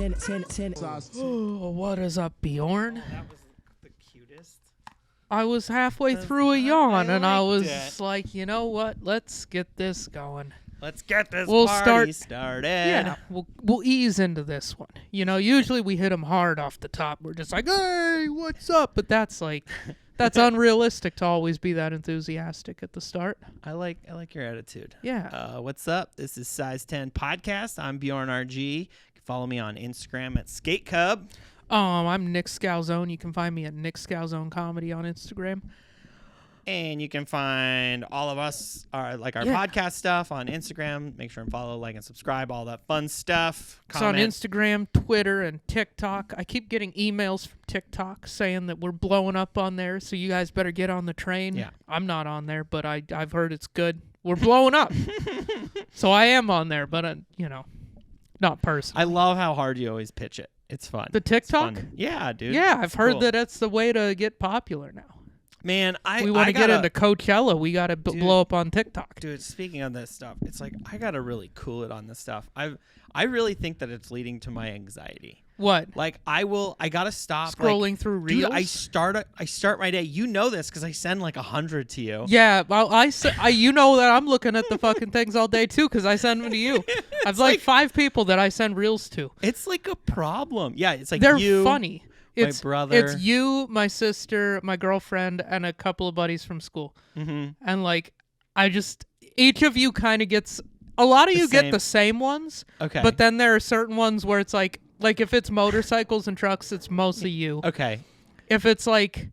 Oh, what is up, Bjorn? That was the cutest. I was halfway through a yawn, and I was it. like, you know what? Let's get this going. Let's get this We'll party start- started. Yeah, we'll ease into this one. You know, usually we hit them hard off the top. We're just like, hey, what's up? But that's unrealistic to always be that enthusiastic at the start. I like your attitude. Yeah. What's up? This is Size 10 Podcast. I'm Bjorn RG. You can follow me on Instagram at Skate Cub. I'm Nick Scalzone. You can find me at Nick Scalzone Comedy on Instagram. And you can find all of us, our podcast stuff on Instagram. Make sure and follow, like, and subscribe, all that fun stuff. Comment. It's on Instagram, Twitter, and TikTok. I keep getting emails from TikTok saying that we're blowing up on there, so you guys better get on the train. Yeah. I'm not on there, but I've heard it's good. We're blowing up. So I am on there, but, not personally. I love how hard you always pitch it. It's fun. The TikTok? It's fun. Yeah, dude. Yeah, I've heard cool. that that's the way to get popular now. Man, we want to get into Coachella. We got to blow up on TikTok. Dude, speaking of this stuff, it's like I got to really cool it on this stuff. I really think that it's leading to my anxiety. What? Like I got to stop scrolling through reels. Dude, I start my day. You know this because I send like 100 to you. Yeah, well, you know that I'm looking at the fucking things all day too because I send them to you. I've like 5 people that I send reels to. It's like a problem. Yeah, it's like they're you, funny. My brother. It's you, my sister, my girlfriend, and a couple of buddies from school. Mm-hmm. And like, each of you kind of gets. A lot of you get the same ones. Okay. But then there are certain ones where it's like if it's motorcycles and trucks, it's mostly you. Okay. If it's like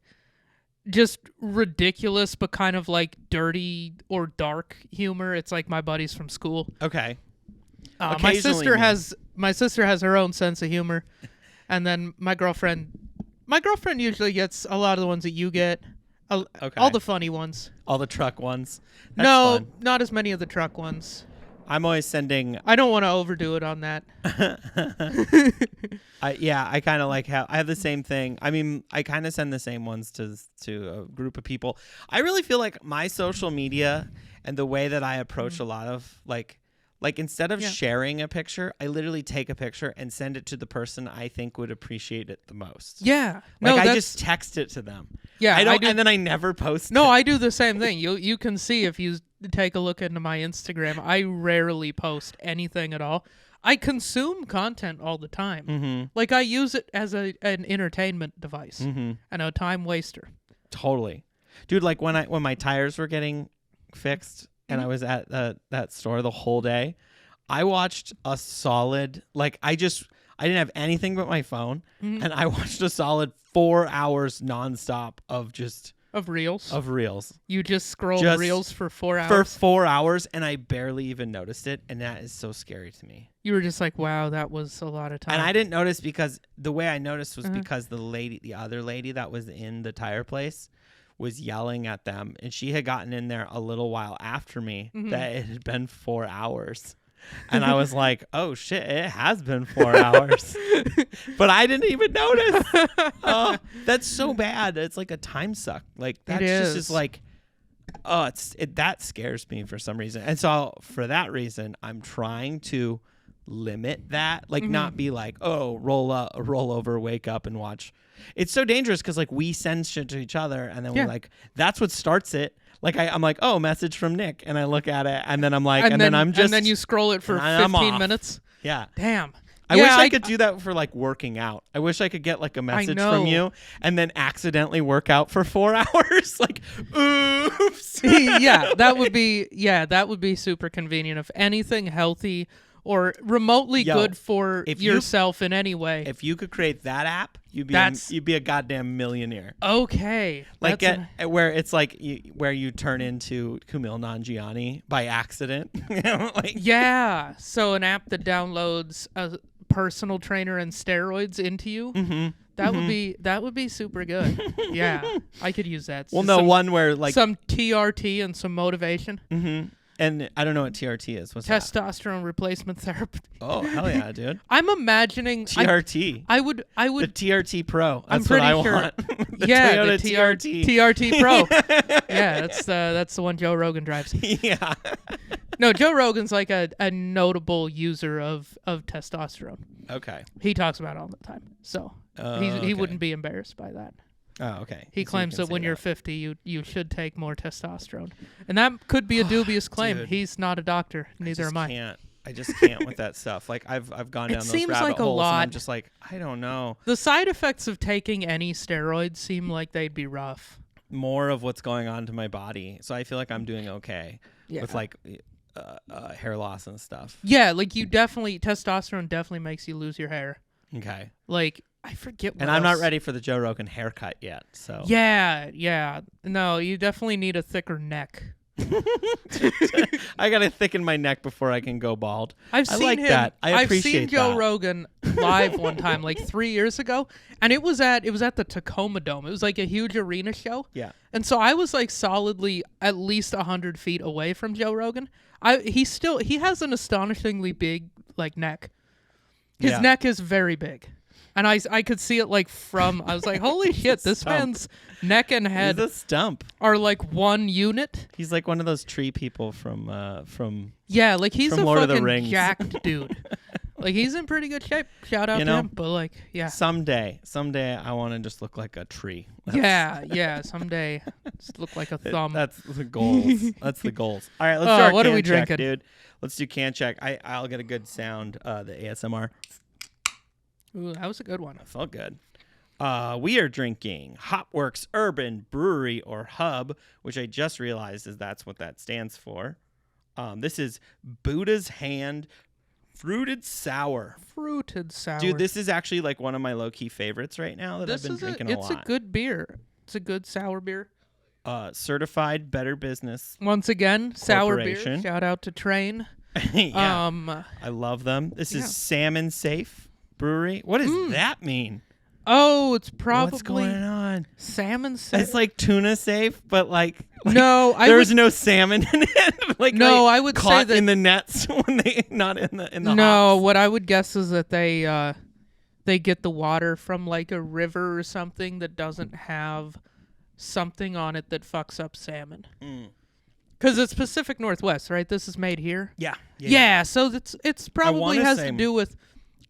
just ridiculous but kind of like dirty or dark humor, it's like my buddies from school. Okay. My sister has her own sense of humor, and then my girlfriend usually gets a lot of the ones that you get. All the funny ones. All the truck ones. That's no, fun. Not as many of the truck ones. I'm always sending. I don't want to overdo it on that. I kind of like how I have the same thing. I mean, I kind of send the same ones to a group of people. I really feel like my social media and the way that I approach a lot of like instead of sharing a picture, I literally take a picture and send it to the person I think would appreciate it the most. Yeah. I just text it to them. Yeah. And then I never post it. No, I do the same thing. You can see if you take a look into my Instagram, I rarely post anything at all. I consume content all the time. Mm-hmm. Like I use it as an entertainment device and a time waster. Totally. Dude, like when my tires were getting fixed and I was at that store the whole day, I watched a solid, I didn't have anything but my phone, and I watched a solid 4 hours nonstop of reels. You just scrolled reels for 4 hours? For 4 hours, and I barely even noticed it, and that is so scary to me. You were just like, wow, that was a lot of time. And I didn't notice because the way I noticed was because the other lady that was in the tire place was yelling at them, and she had gotten in there a little while after me that it had been 4 hours. And I was like, oh shit, it has been 4 hours. But I didn't even notice. That's so bad. It's like a time suck. Like that's just like, that scares me for some reason. And so for that reason, I'm trying to limit that, not be like, oh, roll over, wake up and watch. It's so dangerous because we send shit to each other and then we're like, that's what starts it. I'm like, oh, message from Nick, and I look at it and then I'm like, and then you scroll it for 15 minutes. Yeah. Damn. I wish I could do that for working out. I wish I could get a message from you and then accidentally work out for 4 hours. Oops. that would be super convenient. If anything healthy or remotely good for yourself in any way. If you could create that app, you'd be a goddamn millionaire. Okay. Where it's where you turn into Kumail Nanjiani by accident. Yeah. So an app that downloads a personal trainer and steroids into you. Mm-hmm. That would be super good. Yeah. I could use that. Well, one where some TRT and some motivation. Mm-hmm. And I don't know what TRT is. What's testosterone replacement therapy? Oh, hell yeah, dude. I'm imagining TRT. I would the TRT Pro. That's I'm pretty what I sure. want. The TRT Pro. Yeah, that's the one Joe Rogan drives. Yeah. No, Joe Rogan's like a notable user of testosterone. Okay. He talks about it all the time. So he wouldn't be embarrassed by that. Oh, okay. He claims that when you're 50, you should take more testosterone. And that could be a dubious claim. Dude. He's not a doctor. Neither am I. I just can't with that stuff. Like I've gone down those seems rabbit like a holes lot. and I'm just like, I don't know. The side effects of taking any steroids seem like they'd be rough. More of what's going on to my body. So I feel like I'm doing okay with like hair loss and stuff. Yeah, like testosterone definitely makes you lose your hair. Okay. Like, I forget what And else. I'm not ready for the Joe Rogan haircut yet, so. Yeah. No, you definitely need a thicker neck. I gotta thicken my neck before I can go bald. I've seen like him. that. I appreciate I've seen Joe that. Rogan live one time, like 3 years ago, and it was at the Tacoma Dome. It was like a huge arena show. Yeah. And so I was like solidly at least 100 feet away from Joe Rogan. He has an astonishingly big like neck. His neck is very big. And I could see it like from, I was like, holy shit, this man's neck and head He's a stump. are like one unit. He's like one of those tree people from Yeah, like he's from a Lord of the fucking Rings. jacked dude. Like he's in pretty good shape. Shout out to him. But like, yeah. Someday I want to just look like a tree. Yeah. Someday, just look like a thumb. That's the goals. That's the goals. All right, let's do our what can are we check, drinking? dude. Let's do can check. I'll get a good sound. The ASMR. Ooh, that was a good one. That felt good. We are drinking Hopworks Urban Brewery or Hub, which I just realized that's what that stands for. This is Buddha's Hand Fruited Sour. Fruited sour. Dude, this is actually like one of my low-key favorites right now that I've been drinking a lot. It's a good beer. It's a good sour beer. Certified Better Business. Once again, sour beer. Corporation. Shout out to Train. Yeah. I love them. This is Salmon Safe Brewery. What does that mean? Oh, it's probably What's going on? salmon safe. It's like tuna safe, but like no, there's no salmon in it. Like no, I would caught say that in the nets when they not in the no. hops. What I would guess is that they get the water from like a river or something that doesn't have something on it that fucks up salmon. Because it's Pacific Northwest, right? This is made here. Yeah. So it's probably has to do with.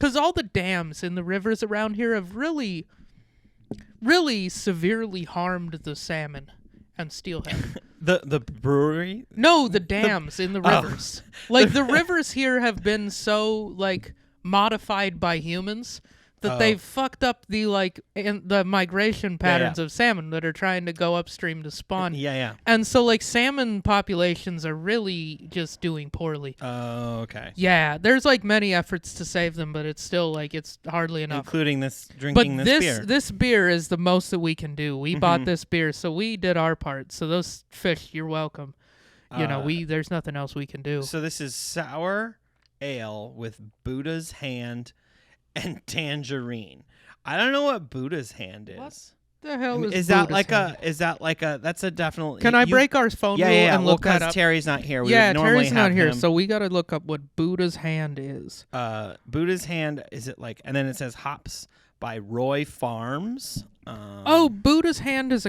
Because all the dams in the rivers around here have really, really severely harmed the salmon and steelhead. The brewery? No, the dams in the rivers. Like the rivers here have been so like modified by humans that they've fucked up the the migration patterns of salmon that are trying to go upstream to spawn. Yeah. And so like salmon populations are really just doing poorly. Oh, okay. Yeah, there's like many efforts to save them, but it's still like it's hardly enough. Including this But this beer. this beer is the most that we can do. We bought this beer, so we did our part. So those fish, you're welcome. There's nothing else we can do. So this is sour ale with Buddha's Hand and tangerine. I don't know what Buddha's Hand is. What the hell is is that Buddha's like hand? that's a definitely. Can I break our phone rule and look that up? Terry's not here. We would normally Terry's not have here, him. so we got to look up what Buddha's Hand is. Buddha's Hand, is it like, and then it says hops by Roy Farms. Buddha's Hand is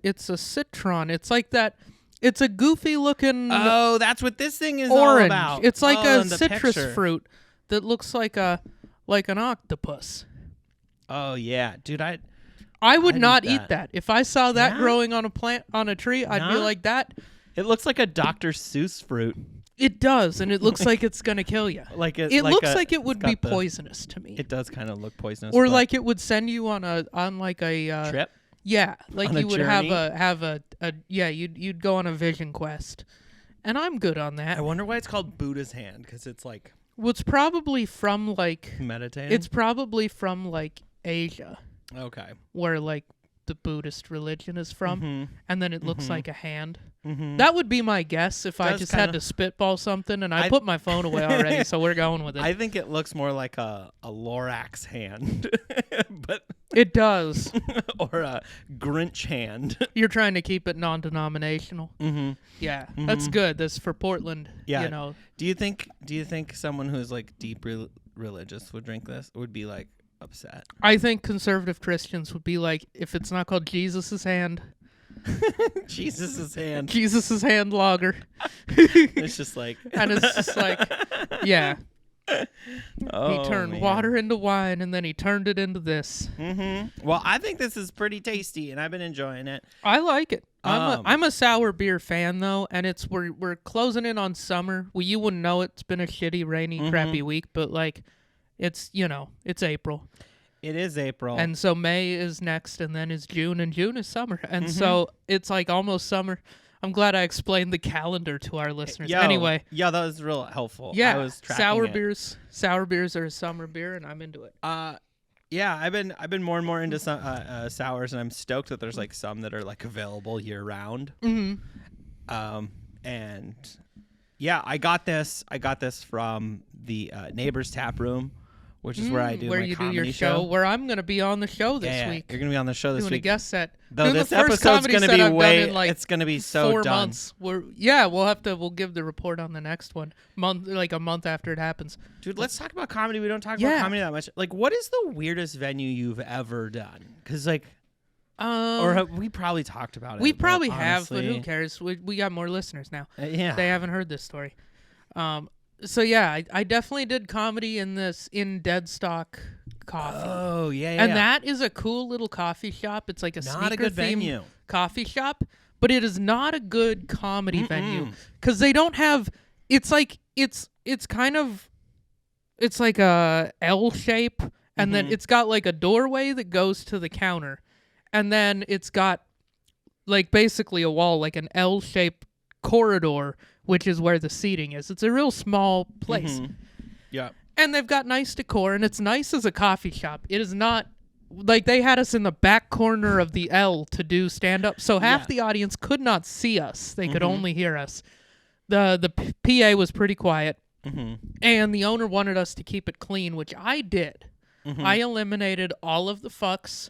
it's a citron. It's like that. It's a goofy looking. Oh, that's what this thing is orange. all about. It's like a in the citrus picture. fruit that looks like an octopus. Oh yeah, dude, I I'd would not eat eat that. If I saw that Yeah? growing on a tree, I'd be Nah? like that. It looks like a Dr. Seuss fruit. It does, and it looks like it's gonna kill you. It Looks like it would be poisonous to me. It does kind of look poisonous. Or but like it would send you on a trip. Yeah, like On a you would journey? have a you'd go on a vision quest, and I'm good on that. I wonder why it's called Buddha's Hand, because it's like Well, it's probably from like meditating. it's probably from like Asia, okay. where like the Buddhist religion is from, Mm-hmm. and then it looks like a hand. Mm-hmm. That would be my guess if I Does just kinda- had to spitball something, and I I- put my phone away already, so we're going with it. I think it looks more like a Lorax hand, but It does. or a Grinch hand. You're trying to keep it non-denominational. Mm-hmm. Yeah, that's good. That's for Portland. Yeah. You know. Do you think someone who's like deep religious would drink this? Would be like upset? I think conservative Christians would be like, if it's not called Jesus' hand, Jesus' hand. Jesus' hand lager. It's just like. And it's just like, yeah. Oh, he turned man. water into wine, and then he turned it into this. Mm-hmm. Well, I think this is pretty tasty, and I've been enjoying it. I like it. I'm a sour beer fan though, and we're closing in on summer. Well, you wouldn't know it. It's been a shitty, rainy, crappy week, but like, it's it's April. It is April, and so May is next, and then is June, and June is summer, and so it's like almost summer. I'm glad I explained the calendar to our listeners. Anyway, that was real helpful. Yeah, I was tracking sour beers are a summer beer, and I'm into it. Yeah, I've been more and more into some sours, and I'm stoked that there's like some that are like available year round. And yeah, I got this from the Neighbors Tap Room, which is where I do my comedy show. Where I'm going to be on the show this week. You're going to be on the show this doing week. a guest set. Though this episode's going to be it's going to be so 4 done. months. We'll give the report on the next one a month after it happens. Dude, let's talk about comedy. We don't talk about comedy that much. Like, what is the weirdest venue you've ever done? Because like, we probably talked about it. We probably have, but who cares? We got more listeners now. Yeah, they haven't heard this story. So yeah, I definitely did comedy in Deadstock Coffee. Oh yeah, and that is a cool little coffee shop. It's like a sneaker-themed coffee shop, but it is not a good comedy venue because they don't have. It's like it's like a L shape, and then it's got like a doorway that goes to the counter, and then it's got like basically a wall, like an L-shaped corridor, which is where the seating is. It's a real small place. Yeah. And they've got nice decor, and it's nice as a coffee shop. It is not like they had us in the back corner of the L to do stand-up, so half the audience could not see us. They could only hear us. The PA was pretty quiet, and the owner wanted us to keep it clean, which I did. I eliminated all of the fucks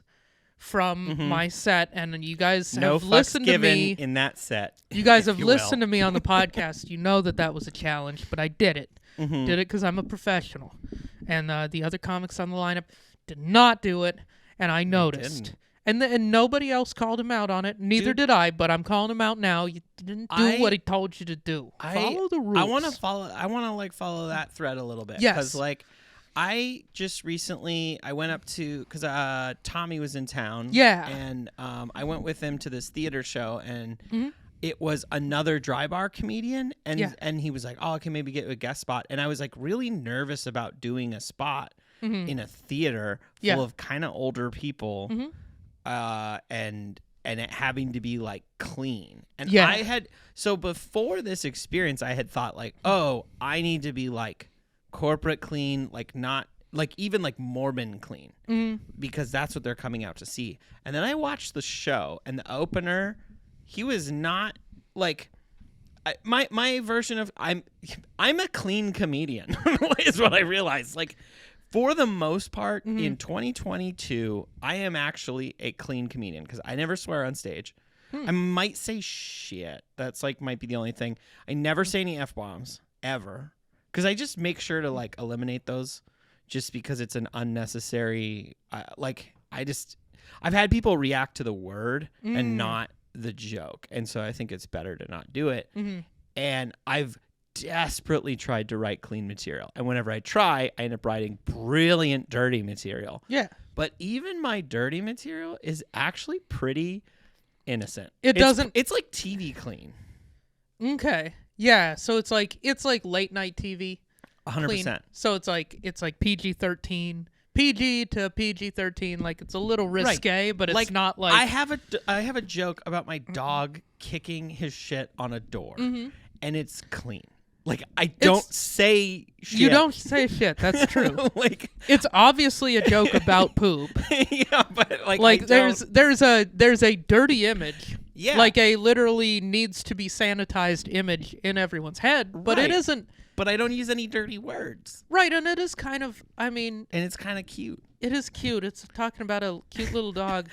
from my set, and you guys have listened to me in that set. You guys have listened to me on the podcast. You know that was a challenge, but I did it. Did it because I'm a professional, and the other comics on the lineup did not do it, and I noticed. And nobody else called him out on it. Neither did I, but I'm calling him out now. You didn't do what he told you to do. Follow the rules. I want to follow that thread a little bit. Yes. Because like, I just recently I went up to because Tommy was in town. Yeah. And I went with him to this theater show, and it was another dry bar comedian, and he was like, "Oh, I can maybe get a guest spot," and I was like really nervous about doing a spot in a theater full of kind of older people. And it having to be like clean. And I had before this experience, I had thought like, oh, I need to be like corporate clean, like not like even like Mormon clean, because that's what they're coming out to see. And then I watched the show, and the opener, he was not like my version of I'm a clean comedian is what I realized. Like, for the most part, in 2022, I am actually a clean comedian because I never swear on stage. I might say shit. That's like might be the only thing. I never say any F-bombs ever because I just make sure to like eliminate those just because it's an unnecessary. I've had people react to the word and not the joke, and so I think it's better to not do it. And I've desperately tried to write clean material, and whenever I try, I end up writing brilliant dirty material. But even my dirty material is actually pretty innocent. It's like TV clean. Okay. Yeah, so it's like late night TV. 100%. So it's like PG-13. PG to PG-13, like it's a little risque, but it's like, not like I have a joke about my dog kicking his shit on a door, and it's clean. Like, I don't say shit. You don't say shit. That's true. Like, it's obviously a joke about poop. Yeah, but like there's a dirty image. Yeah. Like a literally needs to be sanitized image in everyone's head, but it isn't. But I don't use any dirty words. Right, and it is kind of, and it's kind of cute. It is cute. It's talking about a cute little dog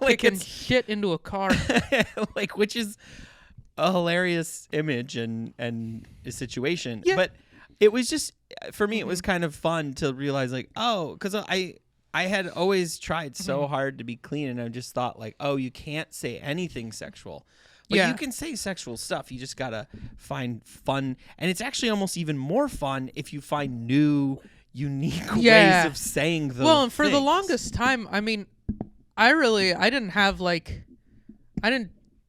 like kicking shit into a car. Like, which is a hilarious image and a situation. Yeah. But it was just, for me, it was kind of fun to realize, like, oh, because I had always tried so hard to be clean, and I just thought like, oh, you can't say anything sexual. But you can say sexual stuff. You just got to find fun. And it's actually almost even more fun if you find new, unique ways of saying those Well, and for the things. longest time, I mean, I didn't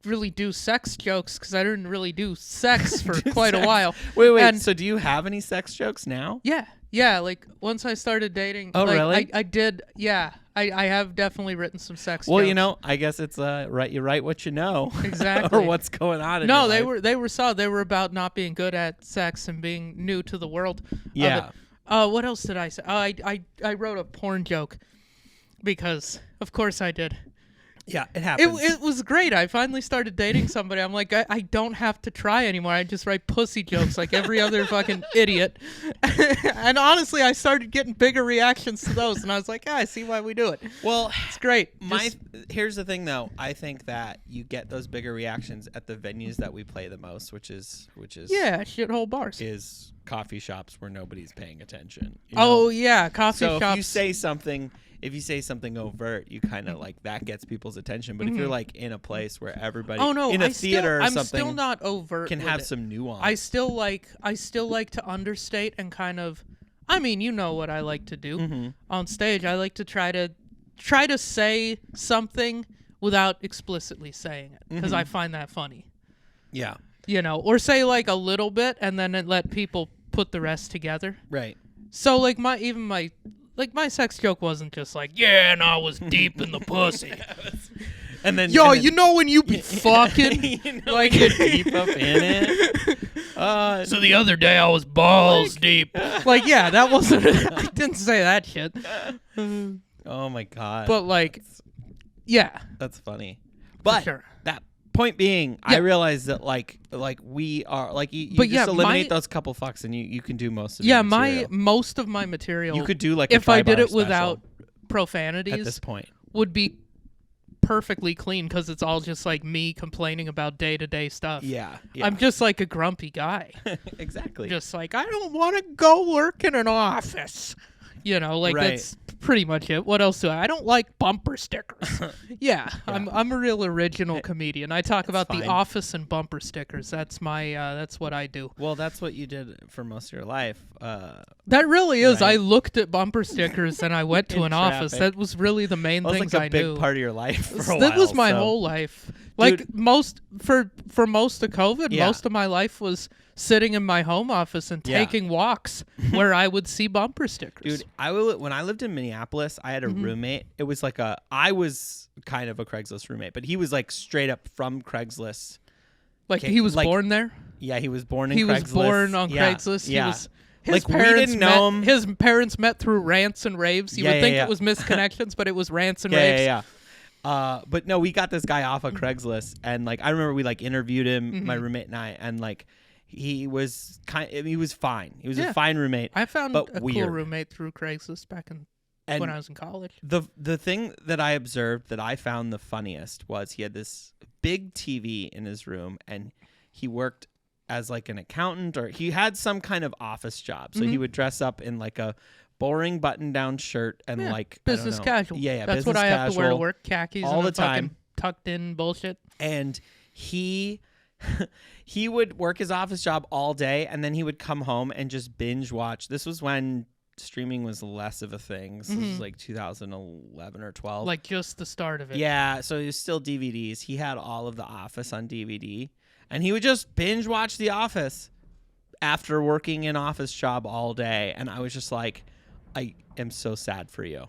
really do sex jokes because I didn't really do sex for quite a while. Wait. And So do you have any sex jokes now? Yeah. Like once I started dating. Oh, like, really? I did. Yeah. I have definitely written some sex Well, jokes. you know, I guess it's right. You write what you know. Exactly. Or what's going on in No, your they life. were solid. They were about not being good at sex and being new to the world. Yeah. What else did I say? I wrote a porn joke because, of course, I did. Yeah, it happens. It was great. I finally started dating somebody. I'm like, I don't have to try anymore. I just write pussy jokes like every other fucking idiot. And honestly, I started getting bigger reactions to those, and I was like, I see why we do it. Well, It's great. Here's the thing, though. I think that you get those bigger reactions at the venues that we play the most, which is shithole bars. is coffee shops where nobody's paying attention. Oh yeah, coffee So shops. if you say something overt, you kind of like that gets people's attention. But if you're like in a place where everybody, in a theater or I'm something, still not overt. can with have it. some nuance. I still like to understate and kind of. I mean, you know what I like to do on stage. I like to try to say something without explicitly saying it because I find that funny. Yeah. You know, or say like a little bit and then let people put the rest together. Right. So like my sex joke wasn't just like, yeah, and I was deep in the pussy. And then You know when you be fucking like deep up in it. So the other day I was balls deep. Like, yeah, that wasn't. I didn't say that shit. Oh my god. But like, yeah, That's funny. But sure. that point being, I realized that like we are like you But just eliminate those couple fucks and you can do most of your material. most of my material. You could do like if a I did tri-bar it without special profanities at this point. would be perfectly clean because it's all just like me complaining about day-to-day stuff. Yeah. I'm just like a grumpy guy. Exactly. Just like, I don't want to go work in an office. You know, like Right. that's pretty much it. What else do I don't like bumper stickers. Yeah. I'm a real original comedian. I talk about fine. the office and bumper stickers. That's my that's what I do. Well, that's what you did for most of your life. That really is. Right. I looked at bumper stickers and I went to In an office. traffic. That was really the main That was things like a I big knew. part of your life for a That while. was my so- whole life. Like Dude. most for most of COVID, Yeah. most of my life was sitting in my home office and Yeah. taking walks where I would see bumper stickers. Dude, when I lived in Minneapolis, I had a roommate. It was like I was kind of a Craigslist roommate, but he was like straight up from Craigslist. Like he was like- born there. Yeah, he was born in He Craigslist. was born on Yeah, Craigslist. Yeah. He was, Like, we didn't know him. His parents met through rants and raves. You would think it was misconnections, but it was rants and raves. Yeah. But no, we got this guy off of Craigslist, and like I remember we like interviewed him, my roommate and I, and like he was fine. He was a fine roommate. I found but a weird. cool roommate through Craigslist back in And when I was in college. the thing that I observed that I found the funniest was he had this big TV in his room, and he worked as like an accountant, or he had some kind of office job. So he would dress up in like a boring button-down shirt and like business I don't know. casual. Yeah, that's business what I have to wear to casual. work. Khakis all and the time. fucking tucked in bullshit. And he would work his office job all day, and then he would come home and just binge watch. This was when streaming was less of a thing. This was like 2011 or 12. Like just the start of it. Yeah, so it was still DVDs. He had all of The Office on DVD, and he would just binge watch The Office after working an office job all day. And I was just like, I am so sad for you.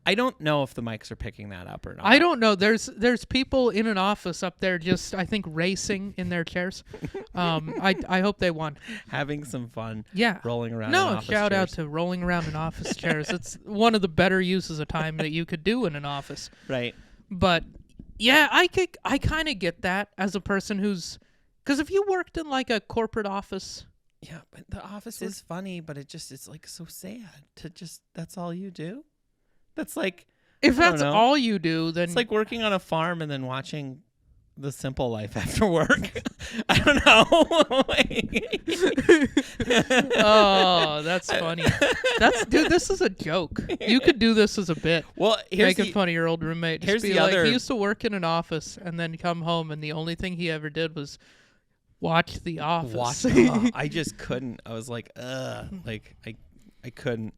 I don't know if the mics are picking that up or not. I don't know. There's people in an office up there just I think racing in their chairs. I hope they won. Having some fun. Yeah. Rolling around. in No, office shout out chairs. to rolling around in office chairs. It's one of the better uses of time that you could do in an office. Right. But yeah, I kind of get that as a person who's because if you worked in like a corporate office. Yeah, but The Office is funny, but it's like so sad to just that's all you do. That's like If I don't that's know. all you do, then It's like working on a farm and then watching The Simple Life after work. I don't know. Oh, that's funny. Dude, this is a joke. You could do this as a bit. Well, here's making fun of your old roommate. Just here's be the like, other. he used to work in an office and then come home, and the only thing he ever did was watch The Office. I just couldn't. I was like, like I couldn't.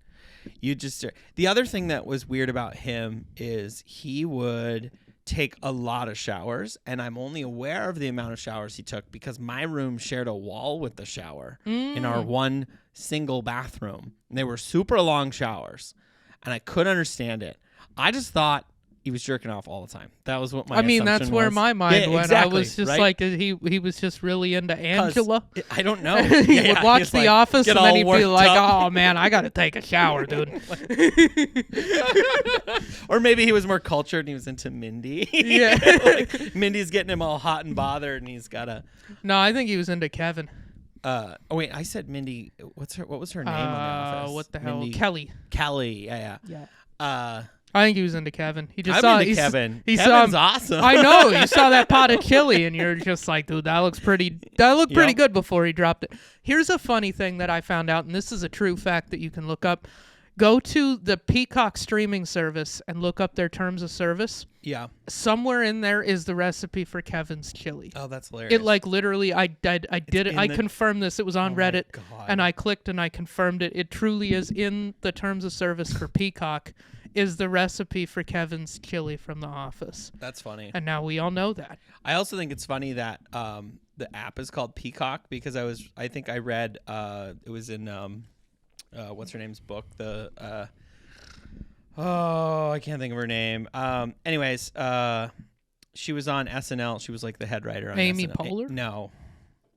The other thing that was weird about him is he would take a lot of showers, and I'm only aware of the amount of showers he took because my room shared a wall with the shower in our one single bathroom. And they were super long showers, and I couldn't understand it. I just thought he was jerking off all the time. That was what my assumption that's where was. my mind went. Exactly, I was just right? like, he was just really into Angela. I don't know. He would watch The Office, and then he'd be like, up. oh, man, I got to take a shower, dude. Or maybe he was more cultured and he was into Mindy. Yeah. Like, Mindy's getting him all hot and bothered, and he's got to... No, I think he was into Kevin. Oh, wait, I said Mindy. What was her name on The Office? What the hell? Mindy. Kelly. Yeah. I think he was into Kevin. He just I'm into Kevin. He Kevin's saw him. awesome. I know. You saw that pot of chili, and you're just like, dude, that looked pretty good before he dropped it. Here's a funny thing that I found out, and this is a true fact that you can look up. Go to the Peacock streaming service and look up their terms of service. Yeah. Somewhere in there is the recipe for Kevin's chili. Oh, that's hilarious. It like literally, I did it. I confirmed this. It was on Reddit, and I clicked and I confirmed it. It truly is in the terms of service for Peacock. Is the recipe for Kevin's chili from The Office. That's funny. And now we all know that. I also think it's funny that the app is called Peacock because I think I read it was in what's her name's book, I can't think of her name. Anyways, she was on SNL. She was like the head writer on Amy SNL. Poehler? No.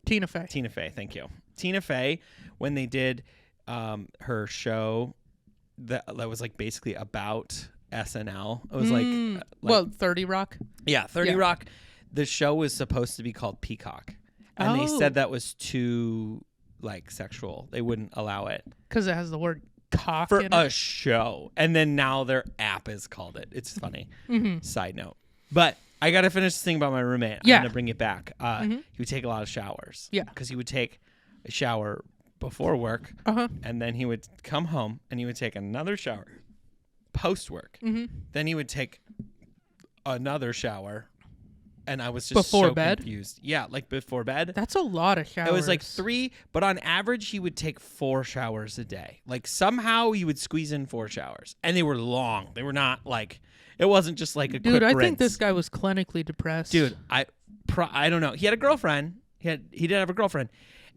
Tina Fey. Tina Fey, thank you. Tina Fey, when they did her show that was like basically about SNL. It was like 30 Rock? Yeah, 30 Rock. The show was supposed to be called Peacock. And they said that was too like sexual. They wouldn't allow it. Because it has the word cock for in a it. show. And then now their app is called it. It's funny. Side note. But I got to finish this thing about my roommate. I'm going to bring it back. He would take a lot of showers. Yeah. Because he would take a shower before work, and then he would come home and he would take another shower post work. Then he would take another shower, and I was just before so bed? confused. Yeah, like before bed. That's a lot of showers. It was like 3, but on average he would take 4 showers a day. Like somehow he would squeeze in 4 showers, and they were long. They were not like, it wasn't just like a quick Dude, I rinse. think this guy was clinically depressed. Dude, I don't know. He had a girlfriend. He did have a girlfriend.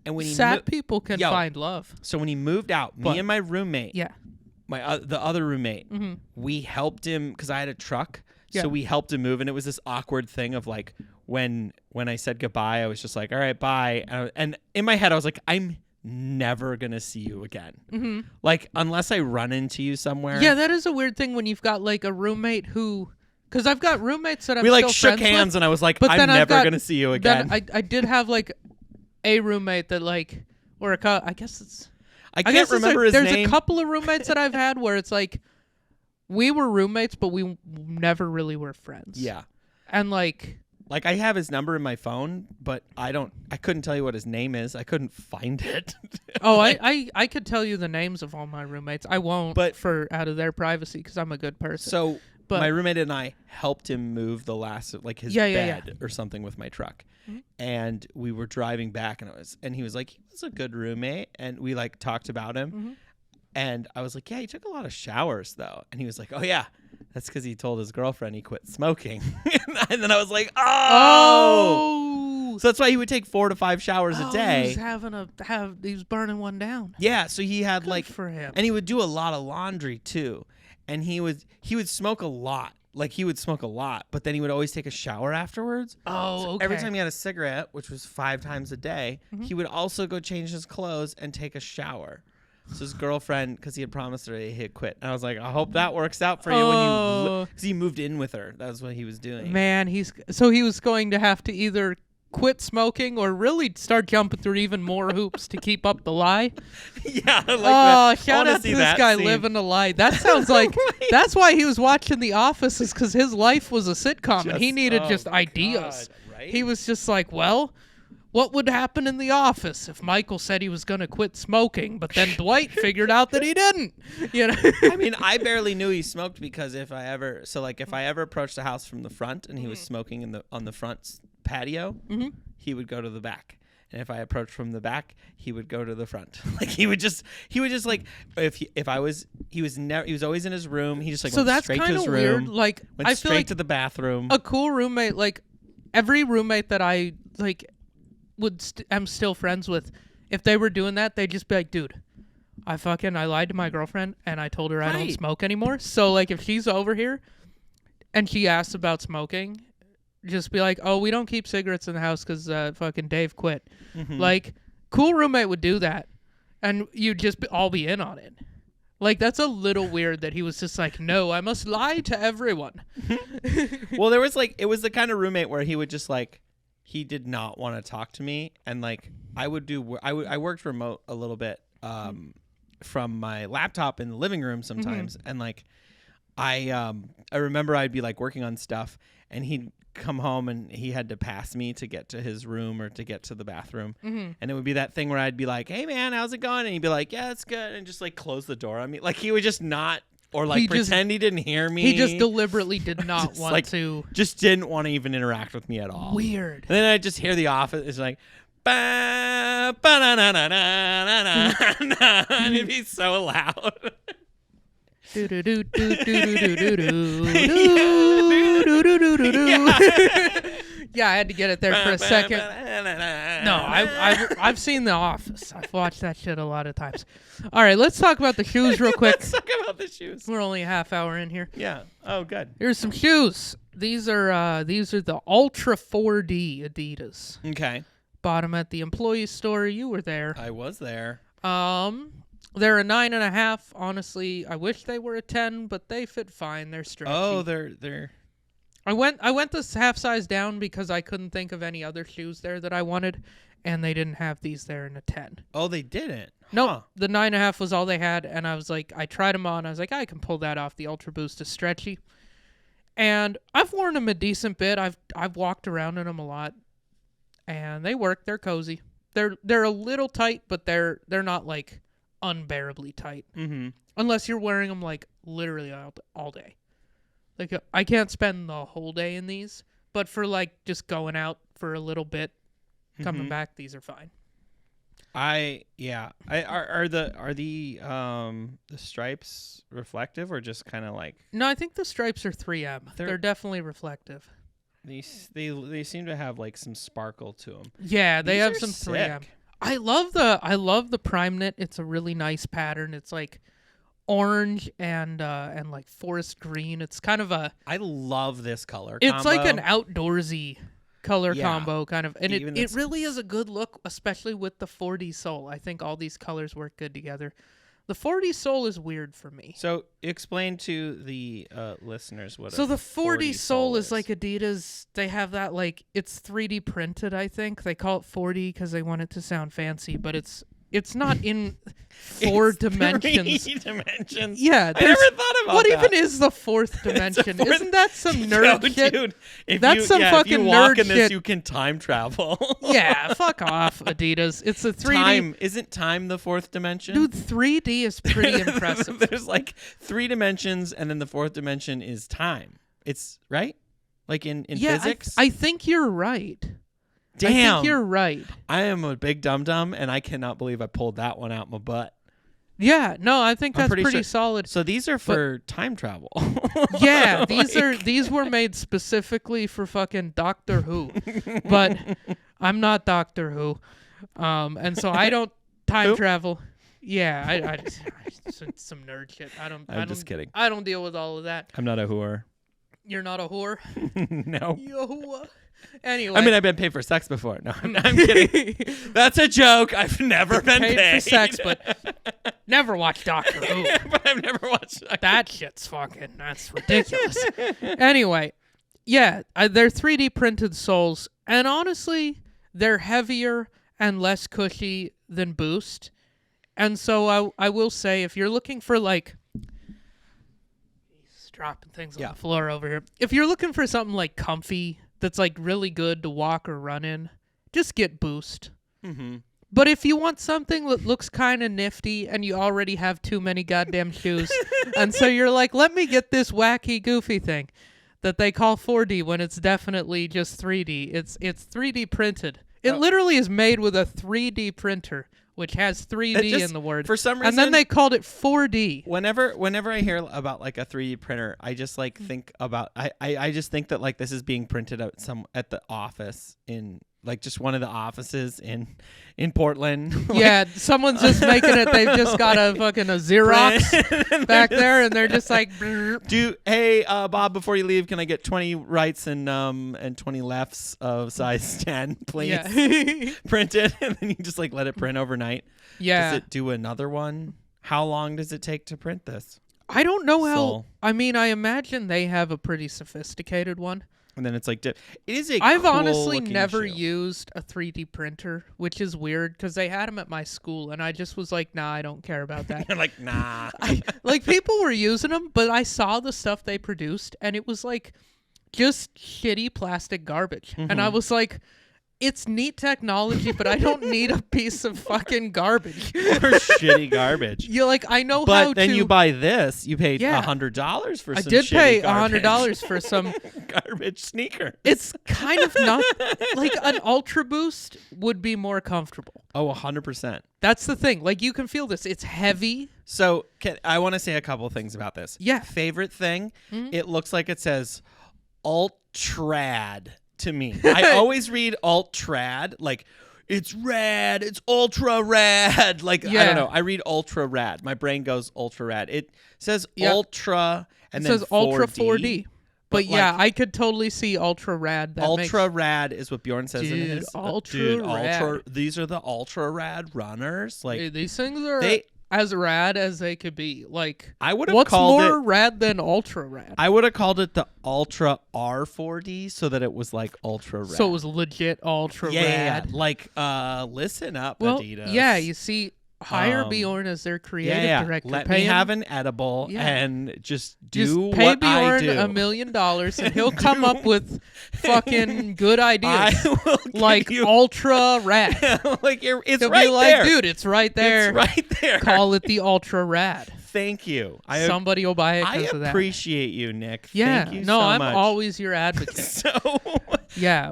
And when sad people can find love. So when he moved out, me and my roommate, the other roommate, we helped him because I had a truck. Yeah. So we helped him move, and it was this awkward thing of like when I said goodbye, I was just like, all right, bye. And in my head, I was like, I'm never gonna see you again. Like unless I run into you somewhere. Yeah, that is a weird thing when you've got like a roommate who. Because I've got roommates that I'm we like still shook friends hands, with, and I was like, but I'm never gonna see you again. I did have like a roommate that like, or I guess it's. I can't remember his name. There's a couple of roommates that I've had where it's like, we were roommates, but we never really were friends. Yeah. And like I have his number in my phone, but I couldn't tell you what his name is. I couldn't find it. Oh, I could tell you the names of all my roommates. I won't, but for out of their privacy because I'm a good person. So my roommate and I helped him move the last his bed or something with my truck. And we were driving back, and he was like, he was a good roommate, and we like talked about him. And I was like, yeah, he took a lot of showers though. And he was like, oh yeah, that's because he told his girlfriend he quit smoking. And then I was like, oh. So that's why he would take 4 to 5 showers a day. He was burning one down. Yeah, so he had Good for him. And he would do a lot of laundry too. And he would smoke a lot. Like he would smoke a lot, but then he would always take a shower afterwards. Oh, so okay. Every time he had a cigarette, which was 5 times a day, he would also go change his clothes and take a shower. So his girlfriend, because he had promised her, he had quit. And I was like, I hope that works out for you because he moved in with her. That was what he was doing. Man, he was going to have to either quit smoking or really start jumping through even more hoops to keep up the lie. Yeah, I like that. Shout out to this guy living a lie. That sounds like that's why he was watching The Office, is because his life was a sitcom and he needed just ideas. God, right? He was just like, well, what would happen in the office if Michael said he was going to quit smoking, but then Dwight figured out that he didn't? You know? I mean, I barely knew he smoked because if I ever approached the house from the front and he was smoking on the front patio, he would go to the back. And if I approached from the back, he would go to the front. Like he was always in his room. He just like went straight to his room. Weird. Like went I straight feel like to the bathroom. A cool roommate, like every roommate that I like am still friends with, if they were doing that, they'd just be like, dude, I lied to my girlfriend and I told her I don't smoke anymore. So like if she's over here and she asks about smoking, just be like, oh, we don't keep cigarettes in the house because fucking Dave quit. Like, cool roommate would do that, and you'd just all be in on it. Like, that's a little weird that he was just like, no, I must lie to everyone. Well, it was the kind of roommate where he would just like, he did not want to talk to me, and like I worked remote a little bit from my laptop in the living room sometimes, and like I remember I'd be like working on stuff, and he'd come home and he had to pass me to get to his room or to get to the bathroom, and it would be that thing where I'd be like, hey man, how's it going? And he'd be like, yeah, it's good, and just like close the door on me. Like he would just not, or like pretend he didn't hear me. He just deliberately did not want like, to, just didn't want to even interact with me at all. Weird. And then I'd just hear the office. It's like ba ba na na na na na na, and it'd be so loud. Do do do do do do do do do do do do. Yeah, I had to get it there for a second. No, I've seen The Office. I've watched that shit a lot of times. All right, let's talk about the shoes real quick. Let's talk about the shoes. We're only a half hour in here. Yeah. Oh, good. Here's some shoes. These are the Ultra 4D Adidas. Okay. Bought them at the employee store. You were there. I was there. They're a 9.5. Honestly, I wish they were a 10, but they fit fine. They're stretchy. Oh, they're. I went this half size down because I couldn't think of any other shoes there that I wanted, and they didn't have these there in a 10. Oh, they didn't. No, the 9.5 was all they had, and I was like, I tried them on. I was like, I can pull that off. The Ultra Boost is stretchy, and I've worn them a decent bit. I've walked around in them a lot, and they work. They're cozy. They're a little tight, but they're not like unbearably tight. Unless you're wearing them like literally all day. Like I can't spend the whole day in these, but for like just going out for a little bit, coming back, these are fine. Are the stripes reflective or just kind of like? No, I think the stripes are 3M. They're definitely reflective. They seem to have like some sparkle to them. Yeah, they have some sick. 3M. I love the prime knit. It's a really nice pattern. It's like orange and like forest green. It's kind of I love this color combo. It's like an outdoorsy color combo kind of, and it really is a good look, especially with the 4D sole. I think all these colors work good together. The 4D sole is weird for me. So explain to the listeners what. So the 4D sole is like Adidas. They have that like it's 3D printed. I think they call it 4D because they want it to sound fancy, but it's not in 4 dimensions. 3 dimensions. Yeah, I never thought about what that. Even is the 4th dimension? Isn't that some nerd shit? Dude, That's some fucking if you walk nerd in this, shit. You can time travel. Yeah, fuck off, Adidas. It's a 3D. Isn't time the 4th dimension? Dude, 3D is pretty impressive. There's like 3 dimensions, and then the 4th dimension is time. It's right, like in physics. I think you're right. Damn, I think you're right. I am a big dum-dum, and I cannot believe I pulled that one out my butt. Yeah, no, I think that's pretty sure. solid. So these are for time travel. Yeah, these were made specifically for fucking Doctor Who. But I'm not Doctor Who. And so I don't time travel. Yeah, I just some nerd shit. I'm just kidding. I don't deal with all of that. I'm not a whore. You're not a whore? No. You're a whore. Anyway. I mean, I've been paid for sex before. No, I'm kidding. That's a joke. I've never been paid for sex, but never watched Doctor Who. But I've never watched that shit's fucking, that's ridiculous. Anyway, yeah, they're 3D printed soles, and honestly, they're heavier and less cushy than Boost. And so I will say, if you're looking for like, he's dropping things on the floor over here. If you're looking for something like comfy, that's like really good to walk or run in, just get Boost. Mm-hmm. But if you want something that looks kind of nifty and you already have too many goddamn shoes, and so you're like, let me get this wacky, goofy thing that they call 4D when it's definitely just 3D. It's 3D printed. It literally is made with a 3D printer, which has 3D in the word. For some reason, and then they called it 4D. Whenever I hear about like a 3D printer, I just like think about I just think that like this is being printed out at the office in like just one of the offices in Portland. Yeah, someone's just making it. They've just got a fucking a Xerox back there, and they're just like, hey, Bob, before you leave, can I get 20 rights and 20 lefts of size 10, please? Yeah. Printed, and then you just like let it print overnight. Yeah. Does it do another one? How long does it take to print this? I don't know how. I mean, I imagine they have a pretty sophisticated one. And then it's like, it is a I've cool honestly looking never shoe. used a 3D printer, which is weird because they had them at my school, and I just was like, nah, I don't care about that. You're like, nah. Like, people were using them, but I saw the stuff they produced, and it was like just shitty plastic garbage. Mm-hmm. And I was like, it's neat technology, but I don't need a piece of fucking garbage. Or shitty garbage. You're like, I know but how then to... you buy this. You paid Yeah. $100 for I some did pay shitty $100 for some... garbage sneakers. It's kind of not... Like, an Ultra Boost would be more comfortable. Oh, 100%. That's the thing. Like, you can feel this. It's heavy. So I want to say a couple things about this. Yeah. Favorite thing, Mhm. it looks like it says Ultrad to me. I always read Ultrad like it's rad, it's ultra rad. Like, I Yeah. don't know. I read ultra rad. My brain goes ultra rad. It says Yep. ultra and It then says 4D. Ultra 4D. But But, yeah, like, I could totally see Ultra Rad. That Ultra rad is what Bjorn says in Dude, his ultra rad. these are the ultra rad runners. Like Dude, these things are they as rad as they could be. Like, I would have what's called more it rad than Ultra Rad? I would have called it the Ultra R4D so that it was like ultra rad. So it was legit Ultra Rad. Like listen up, Well, Adidas. yeah, you see, hire Bjorn as their creative director. Let pay me him, have an edible Yeah. and just just do pay what I Bjorn do. $1 million and he'll come up with fucking good ideas. I will give like you Ultra Rad. like it's He'll right be like, there. dude, it's right there. It's right there. Call it the Ultra Rad. Thank you. Somebody will buy it I because of that. appreciate you, Nick. Yeah, Thank you no, so I'm much. always your advocate. So Yeah,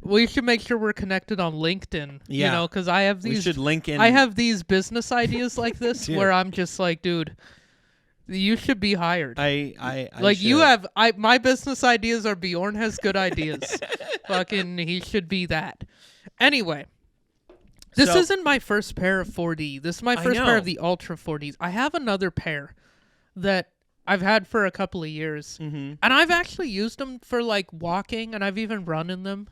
we should make sure we're connected on LinkedIn. Yeah. You know, because I have we these. should link in. I have these business ideas like this Dude. where I'm just like, dude, you should be hired. I like you should. have. My business ideas are Bjorn has good ideas. Fucking, he should be that. Anyway. This So- isn't my first pair of 4D. This is my I first pair know. of the Ultra 4Ds. I have another pair that I've had for a couple of years. Mm-hmm. And I've actually used them for, like, walking, and I've even run in them.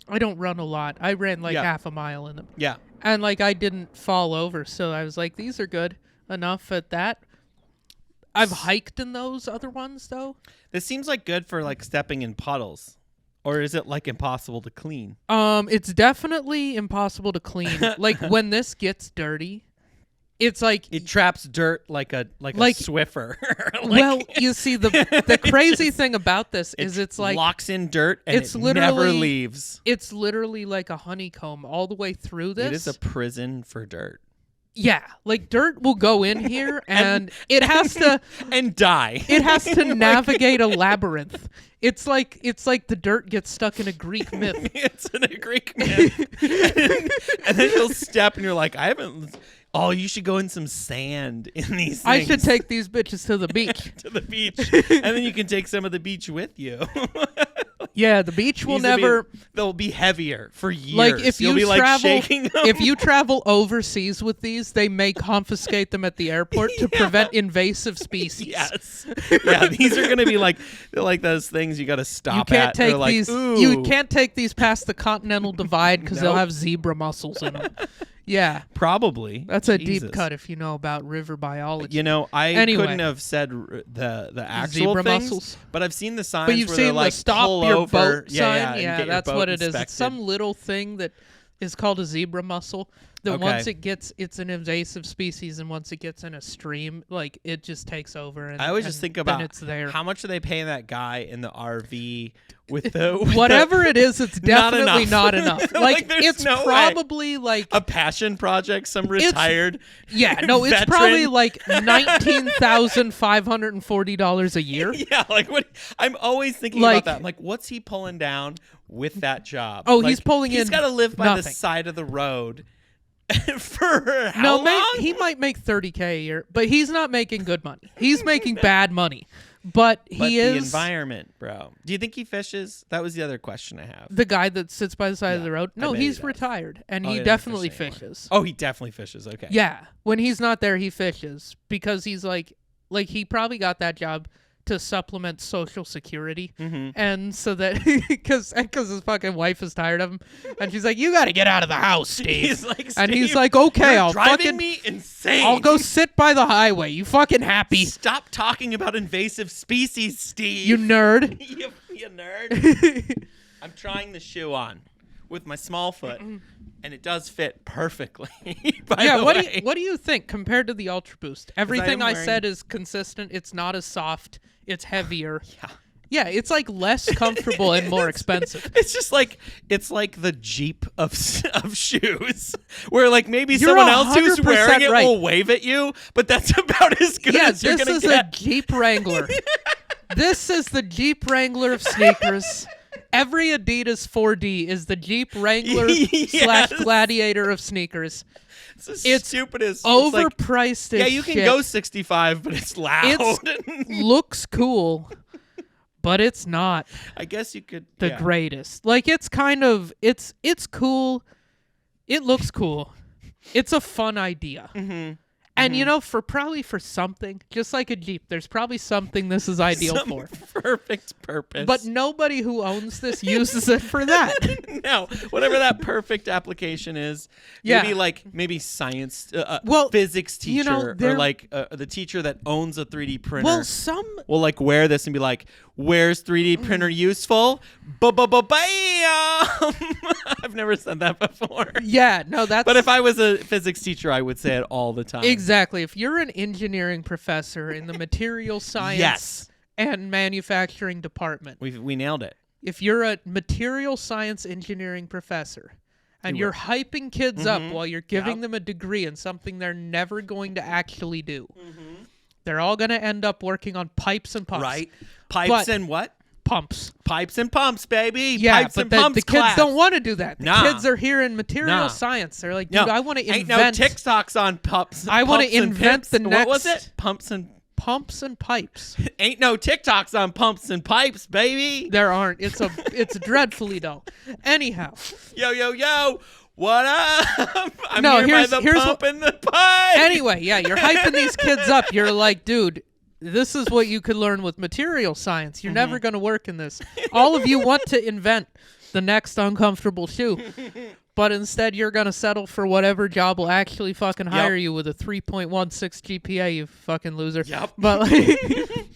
I don't run a lot. I ran, like, Yeah. half a mile in them. Yeah. And, like, I didn't fall over, so I was like, these are good enough at that. I've hiked in those other ones, though. This seems like good for like stepping in puddles. Or is it like impossible to clean? It's definitely impossible to clean. Like, when this gets dirty, it's like... It traps dirt like a Swiffer. well, you see, the crazy thing about this is it's like... locks in dirt and it's it literally- never leaves. It's literally like a honeycomb all the way through this. It is a prison for dirt. Yeah, like dirt will go in here and it has to and die. it has to navigate a labyrinth. It's like the dirt gets stuck in a Greek myth. It's in a Greek myth. and then you'll step and you're like, I haven't. Oh, you should go in some sand in these things. I should take these bitches to the beach. to the beach. And then you can take some of the beach with you. Yeah, the beach will never. They'll be heavier for years. Like if You'll you be travel, like shaking them. if you travel overseas with these, they may confiscate them at the airport to prevent invasive species. Yes. Yeah, these are gonna be like they're like those things you got to stop You can't at. take They're like, these. Ooh. You can't take these past the Continental Divide because they'll Nope. have zebra mussels in them. Yeah, Probably. that's a Jesus. deep cut if you know about river biology. You know, I Anyway. couldn't have said the actual Zebra things, mussels. but I've seen the signs But you've where seen they're like the stop pull your over. boat sign. and Yeah, get your that's boat what it is. inspected. It's some little thing that is called a zebra mussel that once it's an invasive species, and once it gets in a stream, like it just takes over. And I always just think about it's there. How much are they paying that guy in the RV with the whatever it is? It's definitely not enough. Like it's no probably like a passion project. Some retired. It's probably like $19,540 a year. Yeah, like what? I'm always thinking about that. I'm like, what's he pulling down with that job? Oh, he's pulling in. He's got to live by the side of the road. For how long? He might make $30K a year, but he's not making good money. He's making bad money. But he is the environment, bro. Do you think he fishes? That was the other question I have. The guy that sits by the side of the road? No, he's retired, and he definitely fishes. Oh, he definitely fishes. Okay. Yeah, when he's not there, he fishes because he's like he probably got that job to supplement Social Security, and so that because his fucking wife is tired of him, and she's like, "You got to get out of the house, Steve." He's like, and he's like, "Okay, I'll driving me insane. I'll go sit by the highway. You fucking happy? Stop talking about invasive species, Steve. You nerd. you nerd." I'm trying the shoe on with my small foot. And it does fit perfectly. What do you think compared to the Ultra Boost? Everything I said is consistent. It's not as soft. It's heavier. Yeah, it's like less comfortable and more expensive. It's just like the Jeep of shoes, where like maybe someone else who's wearing it will wave at you, but that's about as good as you're gonna get. This is a Jeep Wrangler. This is the Jeep Wrangler of sneakers. Every Adidas 4D is the Jeep Wrangler / Gladiator of sneakers. It's stupidest. Overpriced as you can shit. go 65, but it's loud. It looks cool, but it's not. I guess you could the greatest. Like it's kind of it's cool. It looks cool. It's a fun idea. And you know, for something, just like a Jeep, there's probably something this is ideal for. Perfect purpose. But nobody who owns this uses it for that. No, whatever that perfect application is. Maybe science, physics teacher, or like the teacher that owns a 3D printer. Well, will like wear this and be like, "Where's 3D printer useful?" Bam! I've never said that before. Yeah, no, that's. But if I was a physics teacher, I would say it all the time. Exactly. If you're an engineering professor in the material science and manufacturing department, we nailed it. If you're a material science engineering professor and you're hyping kids up while you're giving them a degree in something they're never going to actually do, they're all going to end up working on pipes and pumps. Right. Pipes and what? Pumps. Pipes and pumps, baby. Yeah, Pipes but and pumps the kids don't want to do that. The kids are here in material science. They're like, dude, I want to invent. Ain't no TikToks on pumps. I want to invent the next. What was it? Pumps and pipes. Ain't no TikToks on pumps and pipes, baby. There aren't. It's dreadfully dull. Anyhow. Yo. What up? I'm here by the pump and the pipe. Anyway, you're hyping these kids up. You're like, dude, this is what you could learn with material science. You're never going to work in this. All of you want to invent the next uncomfortable shoe. But instead, you're going to settle for whatever job will actually fucking hire you with a 3.16 GPA, you fucking loser. Yep. But like,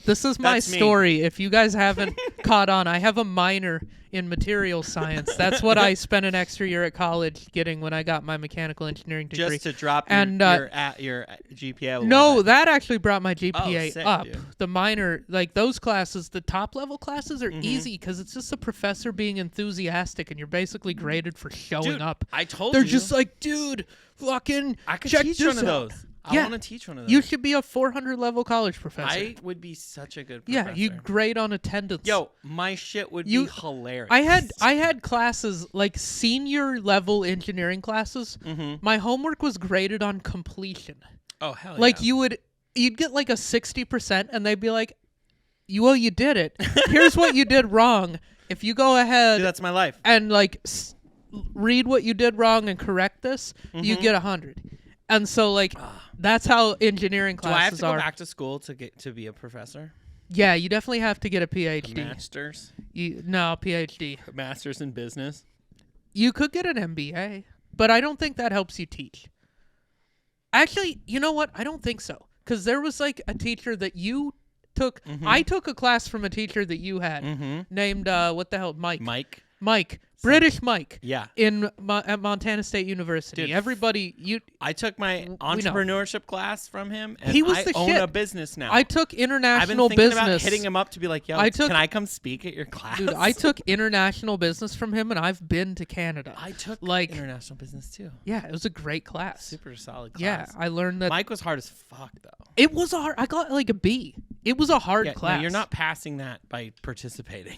this is my story. If you guys haven't caught on, I have a minor in material science. That's what I spent an extra year at college getting when I got my mechanical engineering degree. Just to drop your GPA. No, that actually brought my GPA up. Dude. The minor, like those classes, the top level classes are easy because it's just a professor being enthusiastic and you're basically graded for showing up. I told They're you. just like, dude, fucking I could check teach this one of out. those. I want to teach one of those. You should be a 400 level college professor. I would be such a good professor. Yeah, you grade on attendance. Yo, my shit would be hilarious. I had classes like senior level engineering classes. My homework was graded on completion. Oh hell like yeah. You'd get like a 60% and they'd be like, you did it. Here's what you did wrong. If you go ahead, dude, that's my life. And like read what you did wrong and correct this, you get 100. And so like that's how engineering classes are. Do I have to go back to school to be a professor? Yeah, you definitely have to get a PhD. Masters? No, PhD. Masters in business? You could get an MBA, but I don't think that helps you teach. Actually, you know what? I don't think so. Because there was like a teacher that you took. I took a class from a teacher that you had named, what the hell, Mike. Mike. British Mike. Yeah. At Montana State University. Dude, everybody, I took my entrepreneurship class from him, and he was I the own shit. a business now. I took international I've been thinking business. about hitting him up to be like, yo, can I come speak at your class? Dude, I took international business from him, and I've been to Canada. I took international business too. Yeah, it was a great class. Super solid class. Yeah, I learned that. Mike was hard as fuck, though. It was hard. I got like a B. It was a hard class. No, you're not passing that by participating.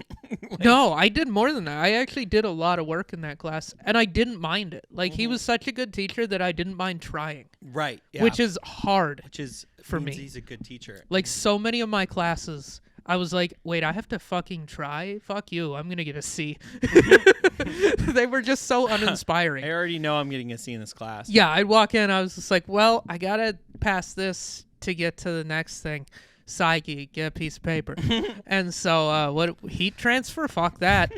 No, I did more than that. I actually did a lot of work in that class, and I didn't mind it. Like, he was such a good teacher that I didn't mind trying. Right, yeah. Which is hard for me. He's a good teacher. Like, so many of my classes, I was like, wait, I have to fucking try? Fuck you. I'm going to get a C. They were just so uninspiring. I already know I'm getting a C in this class. Yeah, I'd walk in, I was just like, well, I got to pass this to get to the next thing. Psyche, get a piece of paper. And so, what heat transfer? Fuck that.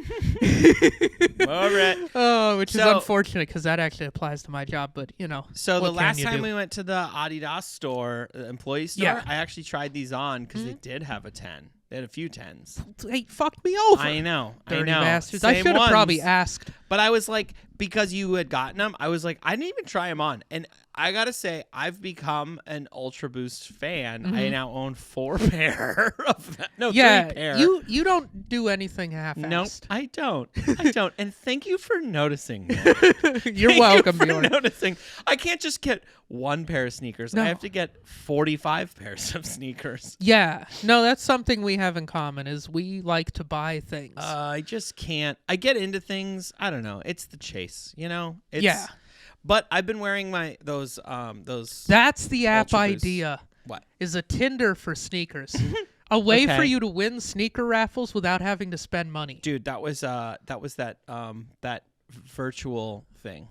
All right. Oh, which is unfortunate because that actually applies to my job, but you know. So the last time we went to the Adidas store, the employee store, I actually tried these on because they did have a 10. They had a few 10s. They fucked me over. I know. Dirty I know. bastards. Same I should have probably asked. But I was like, because you had gotten them, I was like, I didn't even try them on. And I got to say, I've become an Ultra Boost fan. I now own 4 pair of them. No, 3 pair. You don't do anything half-assed. No, I don't. I don't. And thank you for noticing. You're welcome, Bjorn. Noticing. I can't just get 1 pair of sneakers. No. I have to get 45 pairs of sneakers. Yeah. No, that's something we have in common is we like to buy things. I just can't. I get into things. I don't know. It's the chase, you know? Yeah. But I've been wearing those. That's the app Ultra Boost. idea. What? Is a Tinder for sneakers. A way for you to win sneaker raffles without having to spend money. Dude, that was that virtual thing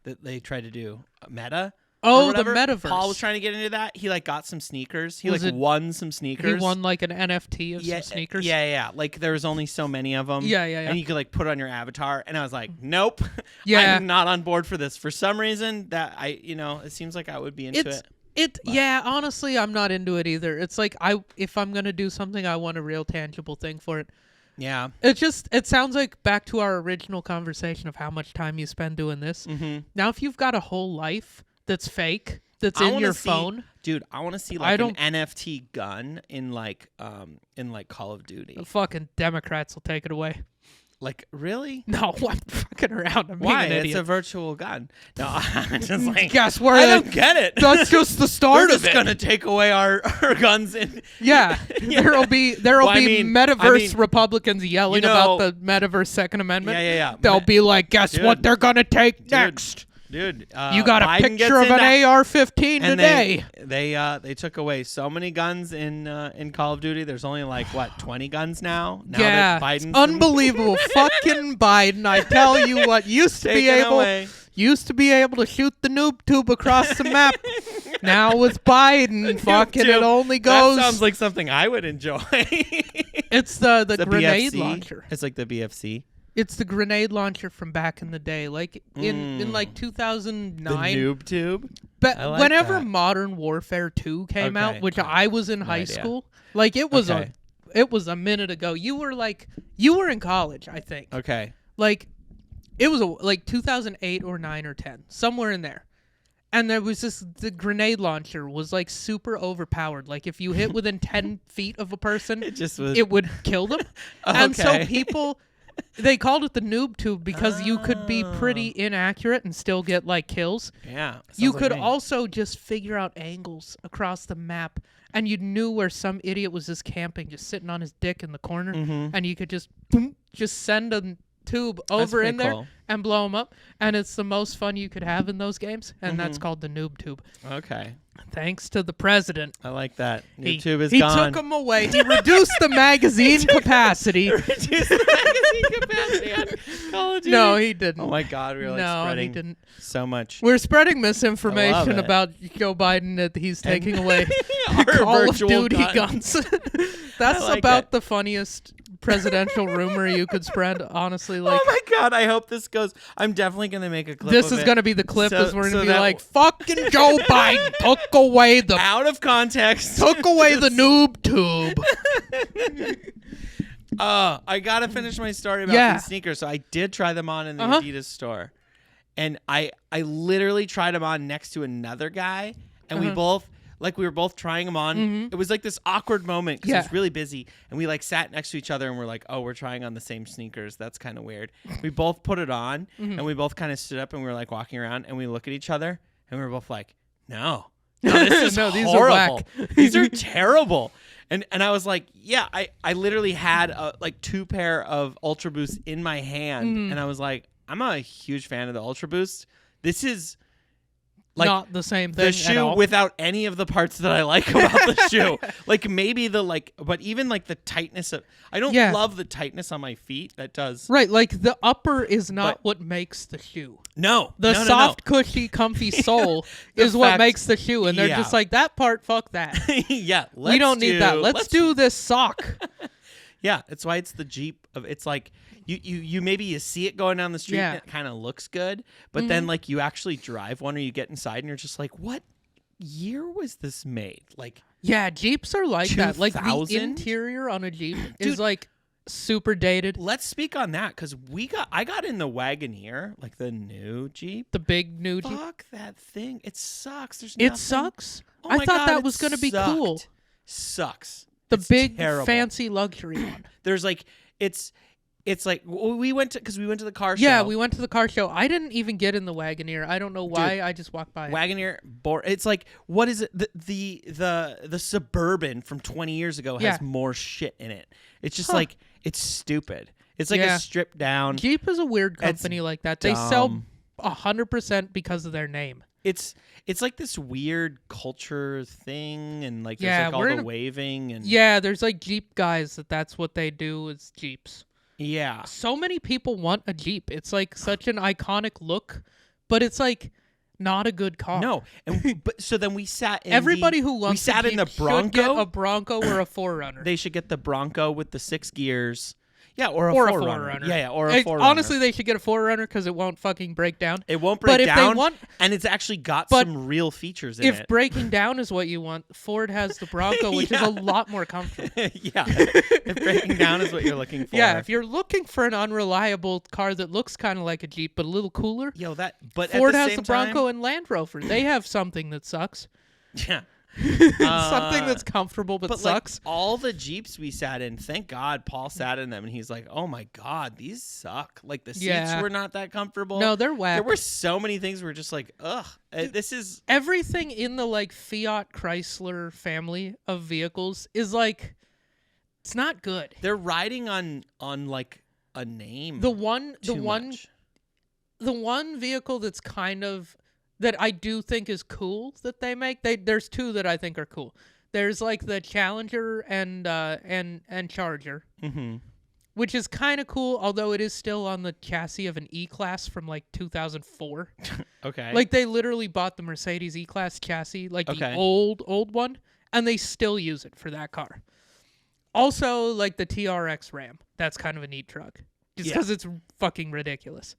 that they tried to do. Meta? Oh, the metaverse. Paul was trying to get into that. He got some sneakers. He won some sneakers. He won like an NFT of some sneakers. Yeah. Like there was only so many of them. Yeah. And you could put it on your avatar. And I was like, nope. Yeah. I'm not on board for this. For some reason that it seems like I would be into it. Yeah, honestly, I'm not into it either. It's like if I'm gonna do something, I want a real tangible thing for it. Yeah. It sounds like back to our original conversation of how much time you spend doing this. Mm-hmm. Now, if you've got a whole life that's fake, that's in your phone. Dude, I want to see an NFT gun in Call of Duty. The fucking Democrats will take it away. Like, really? No, I'm fucking around. I'm Why? being an It's idiot. a virtual gun. No, I'm just like, guess where I don't get it. That's just the start They're of it. just gonna take away our guns. Yeah. There'll be metaverse Republicans yelling about the metaverse Second Amendment. Yeah. They'll be like, guess what they're gonna take next? Dude, you got a Biden picture of an AR-15 today. They took away so many guns in Call of Duty. There's only 20 guns now. Yeah, that Biden's unbelievable. Fucking Biden! I tell you what, used to be able to shoot the noob tube across the map. Now with Biden, fucking it only goes. That sounds like something I would enjoy. It's the grenade BFC. Launcher. It's like the BFC. It's the grenade launcher from back in the day, like in 2009. The noob tube. But whenever that. Modern Warfare 2 came out, which I was in high school, it was a minute ago. You were in college, I think. Okay. It was 2008 or 9 or 10, somewhere in there. And there was the grenade launcher was super overpowered. Like if you hit within 10 feet of a person, it would kill them. And so people, they called it the noob tube because you could be pretty inaccurate and still get kills. Yeah. You could also just figure out angles across the map. And you knew where some idiot was just camping, just sitting on his dick in the corner. Mm-hmm. And you could just send a tube over in there and blow them up. And it's the most fun you could have in those games. And that's called the noob tube. Okay. Thanks to the president. I like that. Noob tube is gone. He took them away. He reduced the magazine capacity. On Call of Duty. No, he didn't. Oh my God, we were spreading he didn't. So much. We're spreading misinformation about Joe Biden that he's taking away Call of Duty guns. That's about the funniest presidential rumor you could spread, honestly. Oh my God, I hope this goes. I'm definitely going to make a clip This is going to be the clip because we're going to be like, fucking Joe Biden took away the... Out of context. Took away the noob tube. I gotta finish my story about these sneakers. So I did try them on in the Adidas store, and I literally tried them on next to another guy, and we were both trying them on. It was like this awkward moment because it was really busy, and we like sat next to each other, and we're like, oh, we're trying on the same sneakers. That's kind of weird. We both put it on, and we both kind of stood up, and we were like walking around, and we look at each other, and we were both like, no, this is horrible. These are whack. These are terrible. And I was like, yeah, I literally had like 2 pair of Ultra Boosts in my hand, and I was like, I'm a huge fan of the Ultra Boost. This is like not the same thing. The shoe at all. without any of the parts that I like about the shoe. Like maybe but even like the tightness of. I don't love the tightness on my feet. That does right. Like the upper is not what makes the shoe. No, the soft, cushy, comfy sole is what makes the shoe, and they're just like that part. Fuck that. We don't need that. Let's do this sock. Yeah, that's why it's the Jeep of. It's like you maybe you see it going down the street and it kind of looks good, but then like you actually drive one or you get inside and you're just like, what year was this made? Like Jeeps are like 2000? that. Like the interior on a Jeep is like super dated. Let's speak on that because I got in the Wagoneer, like the new Jeep, the big new Jeep. Fuck that thing! It sucks. There's it sucks. Oh I thought that was gonna be cool. Sucks. The big fancy luxury one. There's like it's like we went to the car show. Yeah, we went to the car show. I didn't even get in the Wagoneer. I don't know why. I just walked by. Wagoneer, it's like what is it? The Suburban from 20 years ago has more shit in it. It's just like it's stupid. It's like a stripped down. Jeep is a weird company like that. They sell 100% because of their name. It's like this weird culture thing, and like there's like all the waving and there's like Jeep guys that's what they do is Jeeps. Yeah, so many people want a Jeep. It's like such an iconic look, but it's like not a good car. No, but so then we sat in everybody who wants we sat a Jeep in the Bronco. Should get a Bronco or a 4Runner. They should get the Bronco with the 6 gears. Yeah, or a 4Runner. Yeah, or a 4Runner. Honestly, they should get a 4Runner because it won't fucking break down. It won't break down, and it's actually got some real features in it. If breaking down is what you want, Ford has the Bronco, which is a lot more comfortable. If breaking down is what you're looking for. Yeah, if you're looking for an unreliable car that looks kind of like a Jeep but a little cooler, but Ford has the Bronco and Land Rover. They have something that sucks. Yeah. Something that's comfortable but sucks. Like, all the Jeeps we sat in, thank God Paul sat in them and he's like, oh my God, these suck. Like the seats were not that comfortable. No, they're whack. There were so many things where just like, ugh, this is everything in the like Fiat Chrysler family of vehicles is like it's not good. They're riding on like a name. The one vehicle that's kind of that I do think is cool that they make. There's 2 that I think are cool. There's like the Challenger and Charger, which is kind of cool. Although it is still on the chassis of an E-Class from like 2004. Okay. Like they literally bought the Mercedes E-Class chassis, like the old one, and they still use it for that car. Also, like the TRX Ram. That's kind of a neat truck, just because it's fucking ridiculous.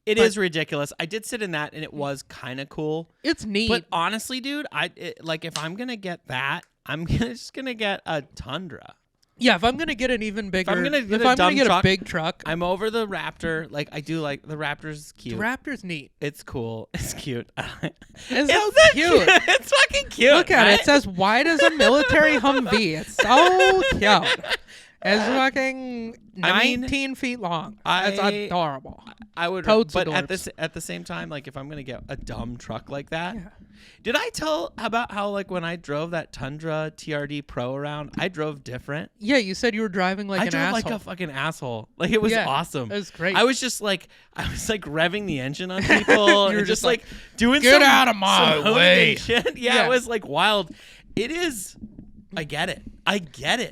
It is ridiculous. I did sit in that, and it was kind of cool. It's neat. But honestly, dude, if I'm going to get that, I'm just going to get a Tundra. Yeah, if I'm going to get an even bigger... If I'm going to get a big truck... I'm over the Raptor. Like, I do like... The Raptor's cute. The Raptor's neat. It's cool. It's cute. It's so cute. It's fucking cute. Look at it. It says, wide as a military Humvee. It's so cute. It's fucking 19 feet long. That's adorable. I would, Totes but adorbs. at the same time, like if I'm gonna get a dumb truck like that, did I tell about how like when I drove that Tundra TRD Pro around, I drove different? Yeah, you said you were driving like an asshole. I drove like a fucking asshole. Like it was awesome. It was great. I was like revving the engine on people. You were just like doing get out of my way. Shit. Yeah, it was like wild. It is. I get it.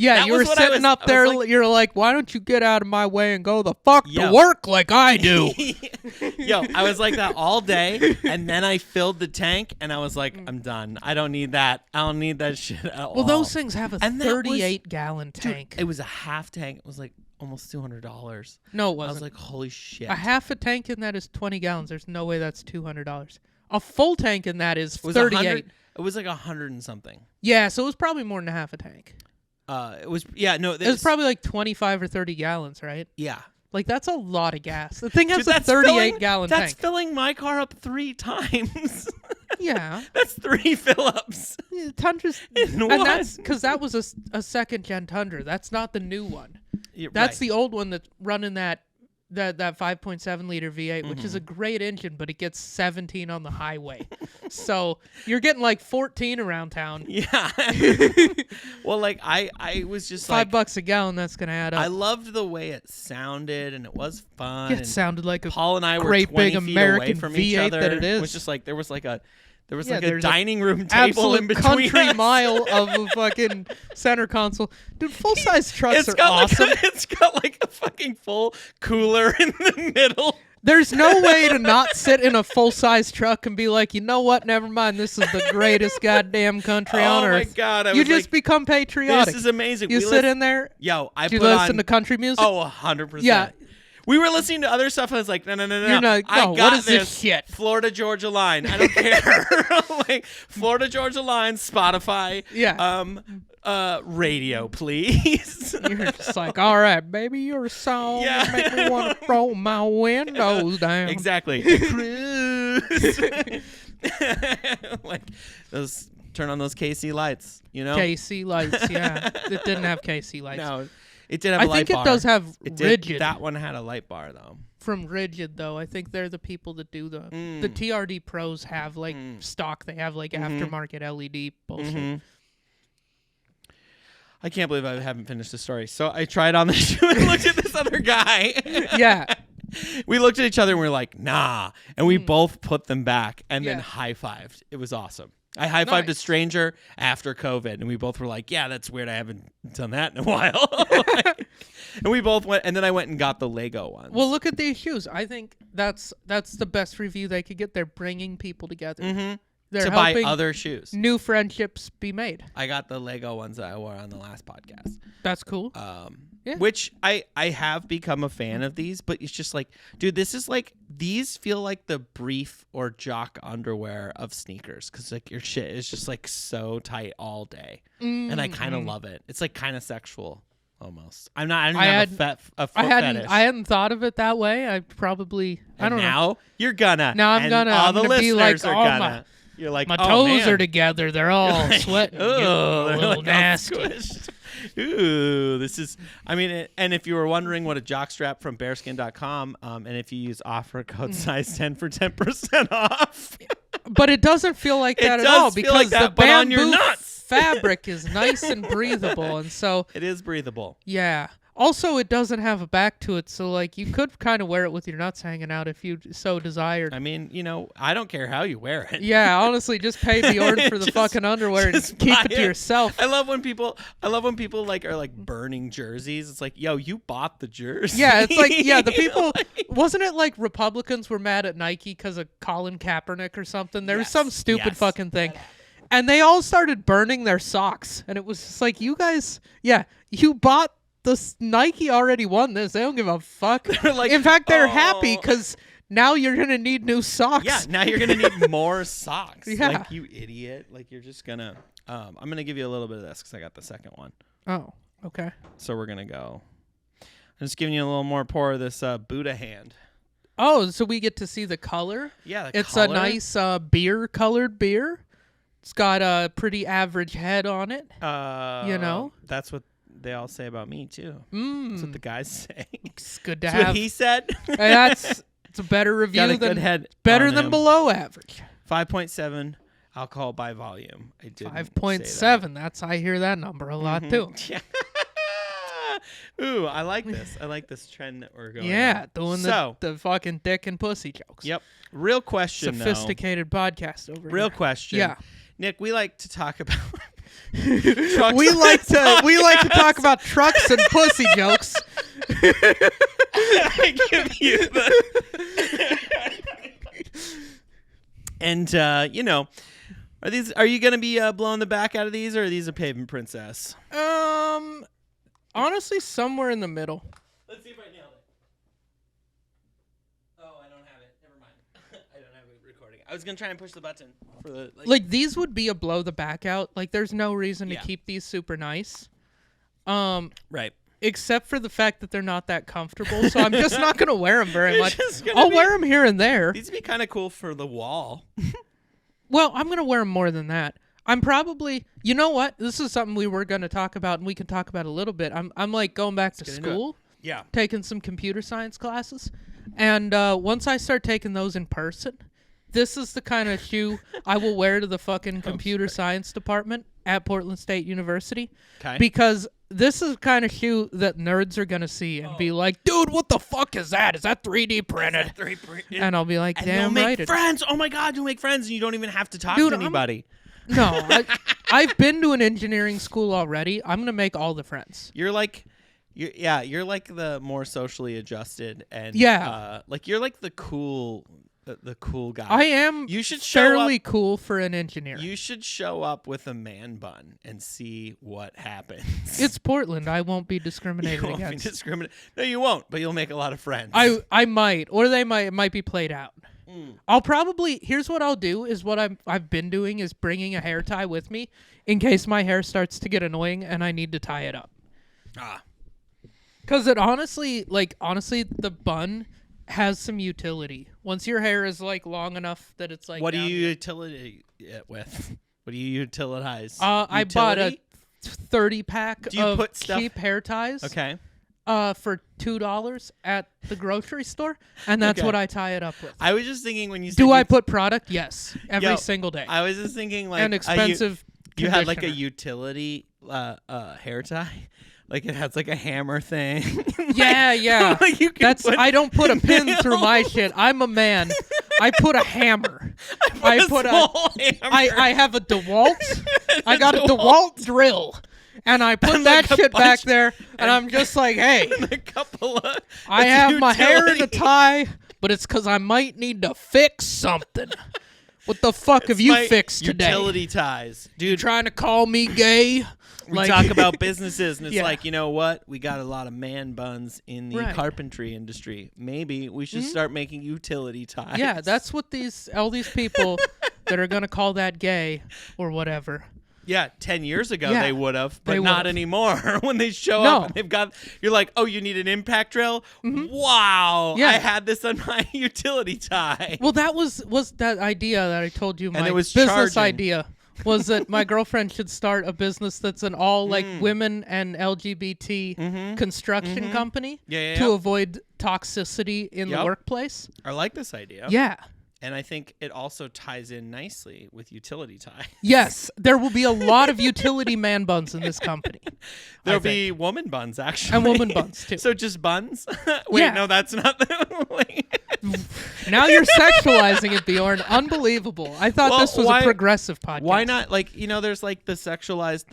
Yeah, you were sitting up there. Like, you're like, why don't you get out of my way and go the fuck to work like I do? Yo, I was like that all day, and then I filled the tank, and I was like, I'm done. I don't need that. I don't need that shit at all. Well, those things have a 38-gallon tank. Dude, it was a half tank. It was like almost $200. No, it wasn't. I was like, holy shit. A half a tank in that is 20 gallons. There's no way that's $200. A full tank in that is 38. It was like 100 and something. Yeah, so it was probably more than a half a tank. It was no. It was probably like 25 or 30 gallons, right? Yeah. Like that's a lot of gas. The thing has Dude, a 38-gallon tank. That's filling my car up 3 times. Yeah. That's 3 fill-ups. Tundra's, and that's because that was a second-gen Tundra. That's not the new one. That's the old one that's running that 5.7 liter V8, which is a great engine, but it gets 17 on the highway. So you're getting like 14 around town. Yeah. Well, like I was just $5 a gallon. That's gonna add up. I loved the way it sounded, and it was fun. It sounded like a Paul and I great were 20 big feet American away from V8 each other. that it is. It was just like there was like a there's dining room table in between country us. mile of a fucking center console. Dude, full-size trucks are awesome. It's got like a fucking full cooler in the middle. There's no way to not sit in a full-size truck and be like, you know what? Never mind. This is the greatest goddamn country on earth. Oh my God! You just become patriotic. This is amazing. You sit in there. Yo, do you listen to country music? Oh, 100%. Yeah. We were listening to other stuff, and I was like, no. You're not, I got what is this shit? Florida Georgia Line. I don't care. Like Florida Georgia Line, Spotify. Yeah. Radio, please. You're just like, all right, baby, you're a song that make me want to roll my windows down. Exactly. Cruise. Like those. Turn on those KC lights. You know. KC lights. Yeah. It didn't have KC lights. No. It did have a light bar. I think it does have Rigid. That one had a light bar, though. From Rigid, though. I think they're the people that do the TRD Pros have, like, stock. They have, like, aftermarket LED bullshit. I can't believe I haven't finished the story. So I tried on the shoe and looked at this other guy. Yeah. We looked at each other and we were like, nah. And we both put them back and then high-fived. It was awesome. I high-fived a stranger after COVID, and we both were like, yeah, that's weird. I haven't done that in a while. And we both went, and then I went and got the Lego ones. Well, look at these shoes. I think that's the best review they could get. They're bringing people together. They're to buy other shoes. New friendships be made. I got the Lego ones that I wore on the last podcast. That's cool. Which I have become a fan of these, but it's just like, dude, this is like, these feel like the brief or jock underwear of sneakers, because like your shit is just like so tight all day, and I kind of love it. It's like kind of sexual almost. I don't have a foot fetish. I hadn't thought of it that way. I probably I don't know. Now you're gonna. Now I'm gonna. All the listeners be like, are gonna. You're like, my oh, toes man. are together. They're all sweating. Oh, a little nasty. Ooh, this is, I mean, and if you were wondering what a jockstrap from bearskin.com, and if you use offer code size 10 for 10% off. But it doesn't feel like that at all, because like that, the bamboo on your nuts. fabric is nice and breathable, and so it is breathable. Yeah. Also, it doesn't have a back to it, so like you could kind of wear it with your nuts hanging out if you so desired. I mean, you know, I don't care how you wear it. Yeah, honestly, just pay Bjorn for the fucking underwear and keep it to yourself. I love when people like are like burning jerseys. It's like, yo, you bought the jersey. Yeah, it's like, yeah, the people wasn't it like Republicans were mad at Nike because of Colin Kaepernick or something? There was some stupid fucking thing. And they all started burning their socks, and it was just like, you guys, you bought Nike already won this. They don't give a fuck. Like, in fact, they're happy because now you're going to need new socks. Yeah, now you're going to need more socks. Yeah. Like, you idiot. Like, you're just going to... I'm going to give you a little bit of this because I got the second one. Oh, okay. So we're going to go... I'm just giving you a little more pour of this Buddha hand. Oh, so we get to see the color? Yeah, it's color. A nice beer-colored beer. It's got a pretty average head on it. You know? That's what... they all say about me too. That's what the guys say. It's good to That's have. What he said. It's a better review got a than good head better than below average. 5.7 alcohol by volume. I did 5.7. That's I hear that number a lot too. Yeah. Ooh, I like this. I like this trend that we're going. Yeah, on. doing the fucking dick and pussy jokes. Yep. Real question. Sophisticated podcast over here. Real question. Yeah. Nick, we like to talk about. we like to talk about trucks and pussy jokes. I give you the. And you know, are you gonna be blowing the back out of these, or are these a pavement princess? Honestly, somewhere in the middle. Let's see if I nailed it. Oh, I don't have it. Never mind. I don't have it recording. I was gonna try and push the button for the like these would be a blow the back out. Like there's no reason to keep these super nice. Right. Except for the fact that they're not that comfortable, so I'm just not going to wear them very much. I'll wear them here and there. These would be kind of cool for the wall. Well, I'm going to wear them more than that. I'm probably, you know what? This is something we were going to talk about, and we can talk about a little bit. I'm like going back to school, taking some computer science classes, and once I start taking those in person, this is the kind of shoe I will wear to the fucking computer science department at Portland State University, because this is the kind of shoe that nerds are going to see and be like, dude, what the fuck is that? Is that 3D printed? And I'll be like, damn right. Make friends. Oh my God, you'll make friends and you don't even have to talk to anybody. I've been to an engineering school already. I'm going to make all the friends. You're like the more socially adjusted and like you're like the cool guy. I am fairly cool for an engineer. You should show up with a man bun and see what happens. It's Portland. I won't be discriminated against. No, you won't, but you'll make a lot of friends. I might, or it might be played out. I'll probably, here's what I'll do, is what I've been doing is bringing a hair tie with me in case my hair starts to get annoying and I need to tie it up. Because it honestly, the bun has some utility. Once your hair is like long enough that it's like, what do you utility it with? What do you utilize? I bought a 30-pack of cheap hair ties. Okay. For $2 at the grocery store, and that's what I tie it up with. I was just thinking when you said, do I put product? Yes, every single day. I was just thinking like an expensive. You had like a utility hair tie. Like it has like a hammer thing. Yeah. Like I don't put a pin through my shit. I'm a man. I put a hammer. I have a DeWalt. I got a DeWalt drill. And I put that shit back there, and I'm just like, hey, I have my hair in a tie, but it's because I might need to fix something. What the fuck have you fixed today? Utility ties. Dude, you trying to call me gay? We talk about businesses, and it's like, you know what? We got a lot of man buns in the carpentry industry. Maybe we should start making utility ties. Yeah, that's what all these people that are going to call that gay or whatever. Yeah, 10 years ago they would have, but not anymore. When they show up and they've got, you're like, oh, you need an impact drill? Wow, I had this on my utility tie. Well, that was that idea that I told you, my business idea was that my girlfriend should start a business that's an all like women and LGBT construction company to avoid toxicity in the workplace. I like this idea. Yeah. And I think it also ties in nicely with utility tie. Yes, there will be a lot of utility man buns in this company. There'll be woman buns, actually. And woman buns, too. So just buns? Wait, no, that's not the way. Now you're sexualizing it, Bjorn. Unbelievable. I thought this was a progressive podcast. Why not? Like, you know, there's like the sexualized,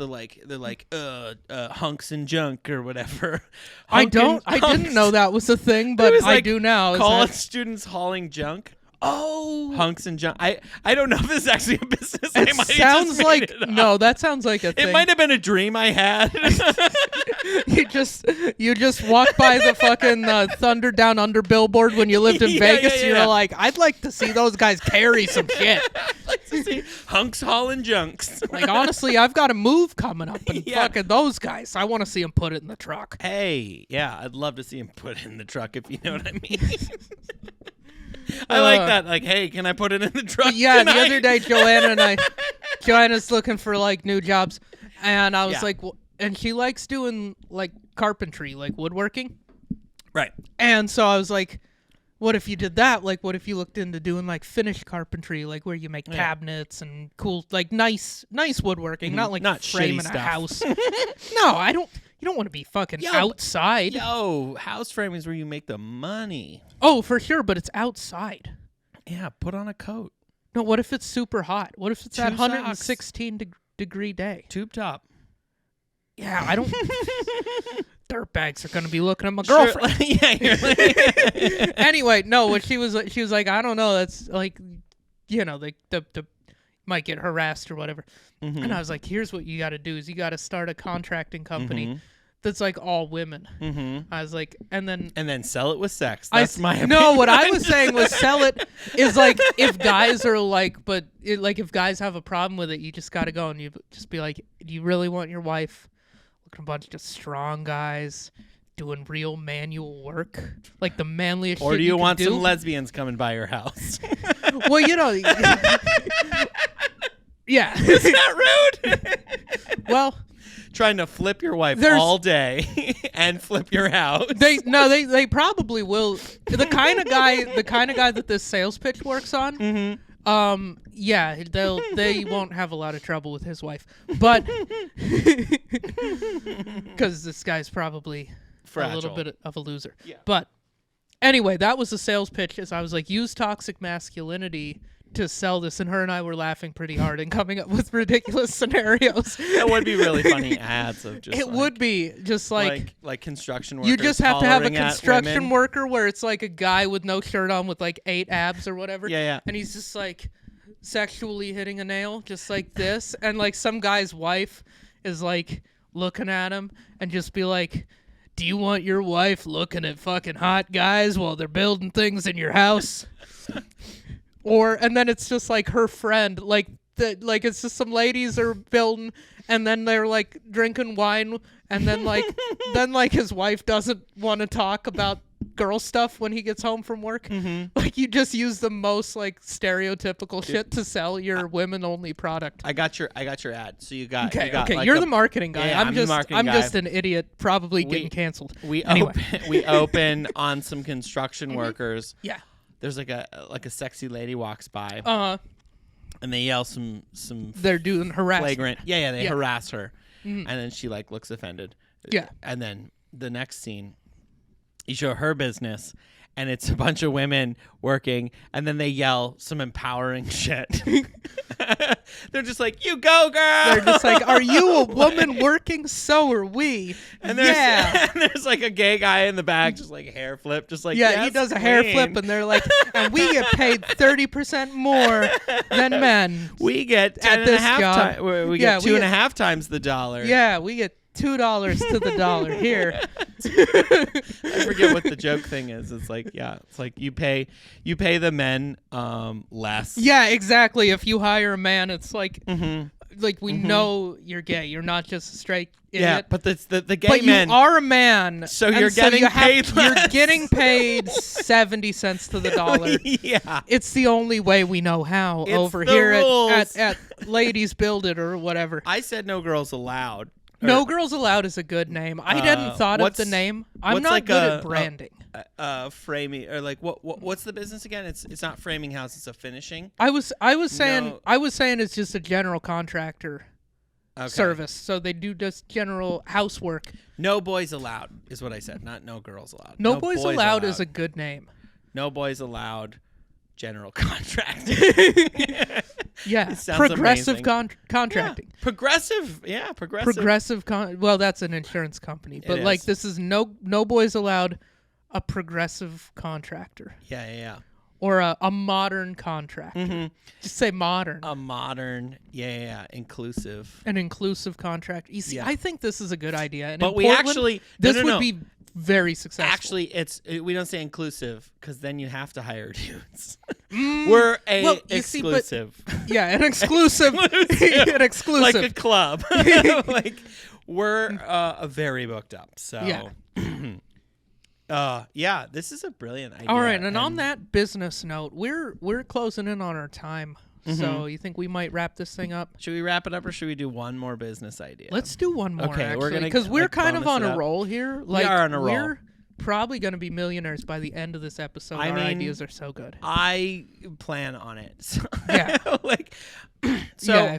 hunks and junk or whatever. I didn't know that was a thing, but I do now. College students hauling junk. Oh, hunks and junk. I don't know if this is actually a business. It sounds like that sounds like a thing. It might have been a dream I had. you just walk by the fucking Thunder Down Under billboard when you lived in Vegas. And you're like, I'd like to see those guys carry some shit. I'd like to see hunks hauling junks. Like, honestly, I've got a move coming up, and fucking those guys, I want to see them put it in the truck. Hey, yeah, I'd love to see them put it in the truck, if you know what I mean. I like that. Like, hey, can I put it in the truck? Yeah, tonight? The other day, Joanna's looking for like new jobs, and I was like, well, and she likes doing like carpentry, like woodworking. Right. And so I was like, what if you did that? Like, what if you looked into doing like finished carpentry, like where you make cabinets and cool, like nice woodworking, not framing a house. No, I don't. You don't want to be fucking outside. House framing is where you make the money. Oh, for sure, but it's outside. Yeah, put on a coat. No, what if it's super hot? What if it's that 116 degree day? Tube top. Yeah, I don't. Dirtbags are going to be looking at my girlfriend. Sure. Anyway, no, what she was like, I don't know. That's like, you know, the might get harassed or whatever. And I was like, here's what you got to do is you got to start a contracting company that's like all women. I was like, and then sell it with sex. That's my opinion. No, what I was saying was sell it is like if guys are like, if guys have a problem with it, you just got to go and you just be like, do you really want your wife fucking a bunch of strong guys doing real manual work, like the manliest shit. Or do you want do. some lesbians coming by your house? Well, you know. Yeah. Is that rude? Well, trying to flip your wife all day and flip your house. They probably will. The kind of guy that this sales pitch works on. Mm-hmm. Yeah, they won't have a lot of trouble with his wife, but because this guy's probably fragile. A little bit of a loser. Yeah. But anyway, that was the sales pitch. As I was like, use toxic masculinity to sell this, and her and I were laughing pretty hard and coming up with ridiculous scenarios. That would be really funny ads of just. It would be just like construction workers. You just have to have a hollering at construction women. worker where it's like a guy with no shirt on with like 8 abs or whatever. Yeah. And he's just like sexually hitting a nail, just like this, and like some guy's wife is like looking at him and just be like, do you want your wife looking at fucking hot guys while they're building things in your house? And then it's just like her friend, like it's just some ladies are building, and then they're like drinking wine, and then like his wife doesn't want to talk about girl stuff when he gets home from work. Mm-hmm. Like you just use the most like stereotypical shit to sell your women only product. I got your ad. So you got Okay, like you're the marketing guy. Yeah, I'm the marketing I'm guy. just an idiot, probably getting canceled. We Anyway. open on some construction workers. Yeah. There's like a sexy lady walks by. And they yell some They're doing harassment. flagrant. Yeah, they harass her. Mhm. And then she like looks offended. Yeah. And then the next scene, you show her business, and it's a bunch of women working, and then they yell some empowering shit. They're just like, "You go, girl!" They're just like, "Are you a woman working? So are we." And there's like a gay guy in the back, just like hair flip, just like he does a hair flip, and they're like, "And we get paid 30% more than men. We get at this job. We get 2.5 times the dollar. Yeah, we get $2 to the dollar here." I forget what the joke thing is. It's like, it's like you pay the men less. Yeah, exactly. If you hire a man, it's like like we know you're gay. You're not just a straight idiot. Yeah, but the gay men. You are a man, so you're getting paid less. You're getting paid 70 cents to the dollar. Yeah, it's the only way we know how it's over the here rules. at Ladies Build It or whatever. I said no girls allowed. No Girls Allowed is a good name. I hadn't thought of the name. I'm not like good at branding. Framing or like what's the business again? It's not framing house. It's a finishing. I was saying it's just a general contractor service. So they do just general housework. No boys allowed is what I said. Not no girls allowed. No boys allowed is a good name. No boys allowed. General contracting. Yeah, progressive contracting. Yeah. Progressive. Well, that's an insurance company, but like this is no boys allowed. A progressive contractor. Yeah. Or a modern contractor. Mm-hmm. Just say modern. A modern, inclusive. An inclusive contractor. You see, I think this is a good idea. And but in Portland, this would be very successful. Actually, we don't say inclusive because then you have to hire dudes. We're exclusive. An exclusive. An exclusive. Like a club. Like we're very booked up. So this is a brilliant idea. All right, and on that business note, we're closing in on our time. Mm-hmm. So you think we might wrap this thing up? Should we wrap it up, or should we do one more business idea? Let's do one more. Okay, actually, because we're kind of on a roll here. Like, we are on a roll. We're probably going to be millionaires by the end of this episode. Our ideas are so good. I plan on it. So, yeah,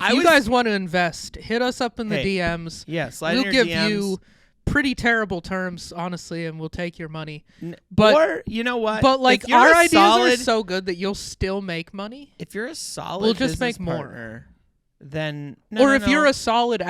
if you guys want to invest, hit us up in the DMs. Yeah, slide in your DMs. We'll give you pretty terrible terms, honestly, and we'll take your money. Or you know what? But like our ideas are so good that you'll still make money. If you're a solid, we'll just make partner, more. Then if you're a solid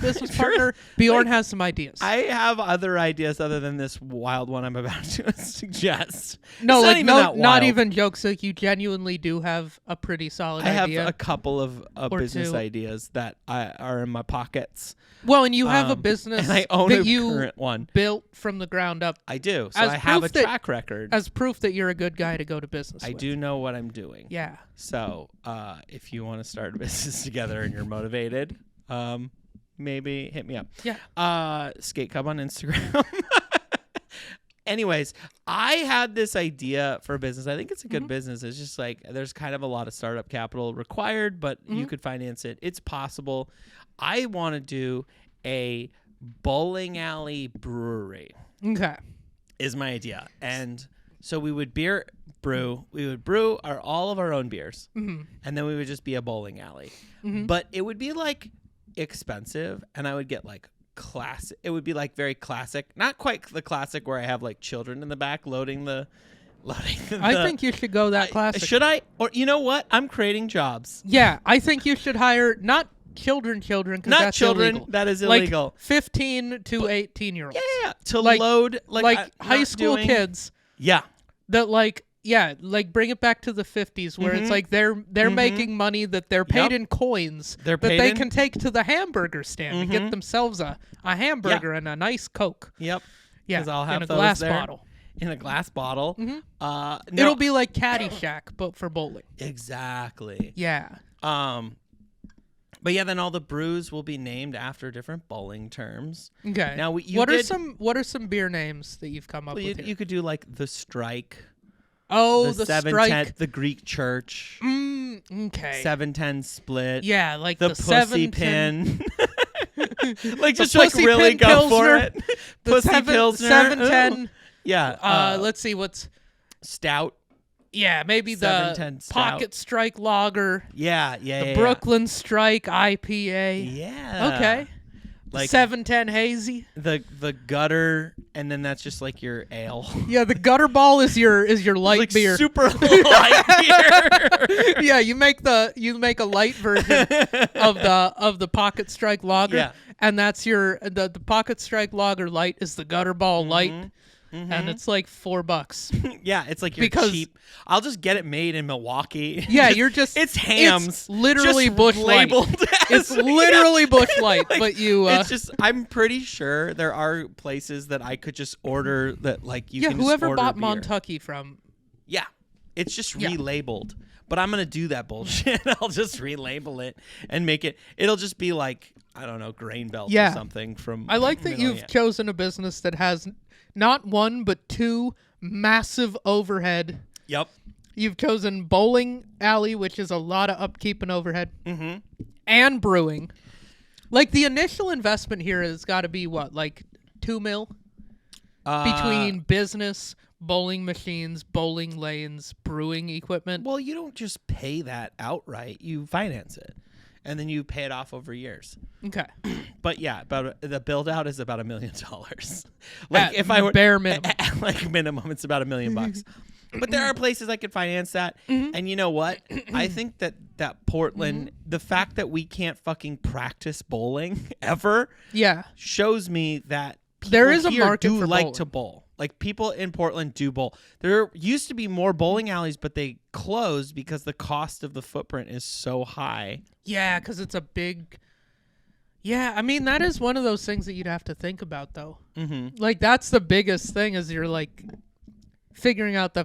business partner, Bjorn has some ideas. I have other ideas other than this wild one I'm about to suggest. No, like not even jokes. Like you genuinely do have a pretty solid idea. I have a couple of business ideas that are in my pockets. Well, and you have a business and I own that a you current one. Built from the ground up. I do. So I have a track record. As proof that you're a good guy to go to business with. I do know what I'm doing. Yeah. So if you want to start a business together and you're motivated, maybe hit me up. Yeah. Skate Cub on Instagram. Anyways, I had this idea for a business. I think it's a good business. It's just like there's kind of a lot of startup capital required, but you could finance it. It's possible. I want to do a bowling alley brewery. Okay. Is my idea. And so we would brew all of our own beers. And then we would just be a bowling alley. But it would be like expensive, and I would get like classic. It would be like very classic, not quite the classic where I have like children in the back loading the I think you should go that classic. Should I? Or you know what? I'm creating jobs. Yeah, I think you should hire not children, because not that's children. illegal. That is illegal. Like 15 to 18-year-olds. Yeah. To load like high school kids. Yeah. That like bring it back to the 50s where it's like they're making money that they're paid in coins that they can take to the hamburger stand and get themselves a hamburger and a nice Coke. Yep. Yeah, I'll have in a glass there. bottle. In a glass bottle. No. It'll be like Caddyshack, but for bowling. Exactly. Yeah. But yeah, then all the brews will be named after different bowling terms. Okay. Now, what are some beer names that you've come up with here? You could do like the Strike. Oh, the Strike. The Greek Church. Okay. 710 Split. Yeah, like the Pussy 710 Pin. Like the just like really Pin go Pilsner, for it. The Pussy Pilsner. 710. Ooh. Yeah. Let's see what's Stout. Yeah, maybe the Pocket Strike Lager. Yeah. The Brooklyn Strike IPA. Yeah. Okay. Like 710 Hazy. The gutter, and then that's just like your ale. Yeah, the gutter ball is your light like beer. Super light beer. Yeah, you make a light version of the Pocket Strike Lager, and that's the Pocket Strike Lager light is the gutter ball light. And it's like $4. Yeah, it's like you're cheap. I'll just get it made in Milwaukee. Yeah, it's Hams. It's literally just Busch labeled Light. It's literally Busch Light, like, but you. It's just. I'm pretty sure there are places that I could just order that like you. Can whoever just order bought beer. Montucky from. Yeah, it's just relabeled. But I'm gonna do that bullshit. I'll just relabel it and make it. It'll just be like I don't know, Grain Belt or something from. I like that you've chosen a business that has not one but two massive overhead. Yep. You've chosen bowling alley, which is a lot of upkeep and overhead, and brewing. Like the initial investment here has got to be what, like $2 million between business, bowling machines, bowling lanes, brewing equipment. Well, you don't just pay that outright; you finance it, and then you pay it off over years. Okay. But yeah, the build out is about $1 million. Like if I were bare minimum, like minimum, it's about $1 million. But there are places I could finance that, and you know what? I think that Portland, the fact that we can't fucking practice bowling ever, shows me that there is a here market do for like bowling. to bowl. Like people in Portland do bowl. There used to be more bowling alleys, but they closed because the cost of the footprint is so high. Yeah, because it's a big. Yeah, I mean that is one of those things that you'd have to think about, though. Like that's the biggest thing is you're like figuring out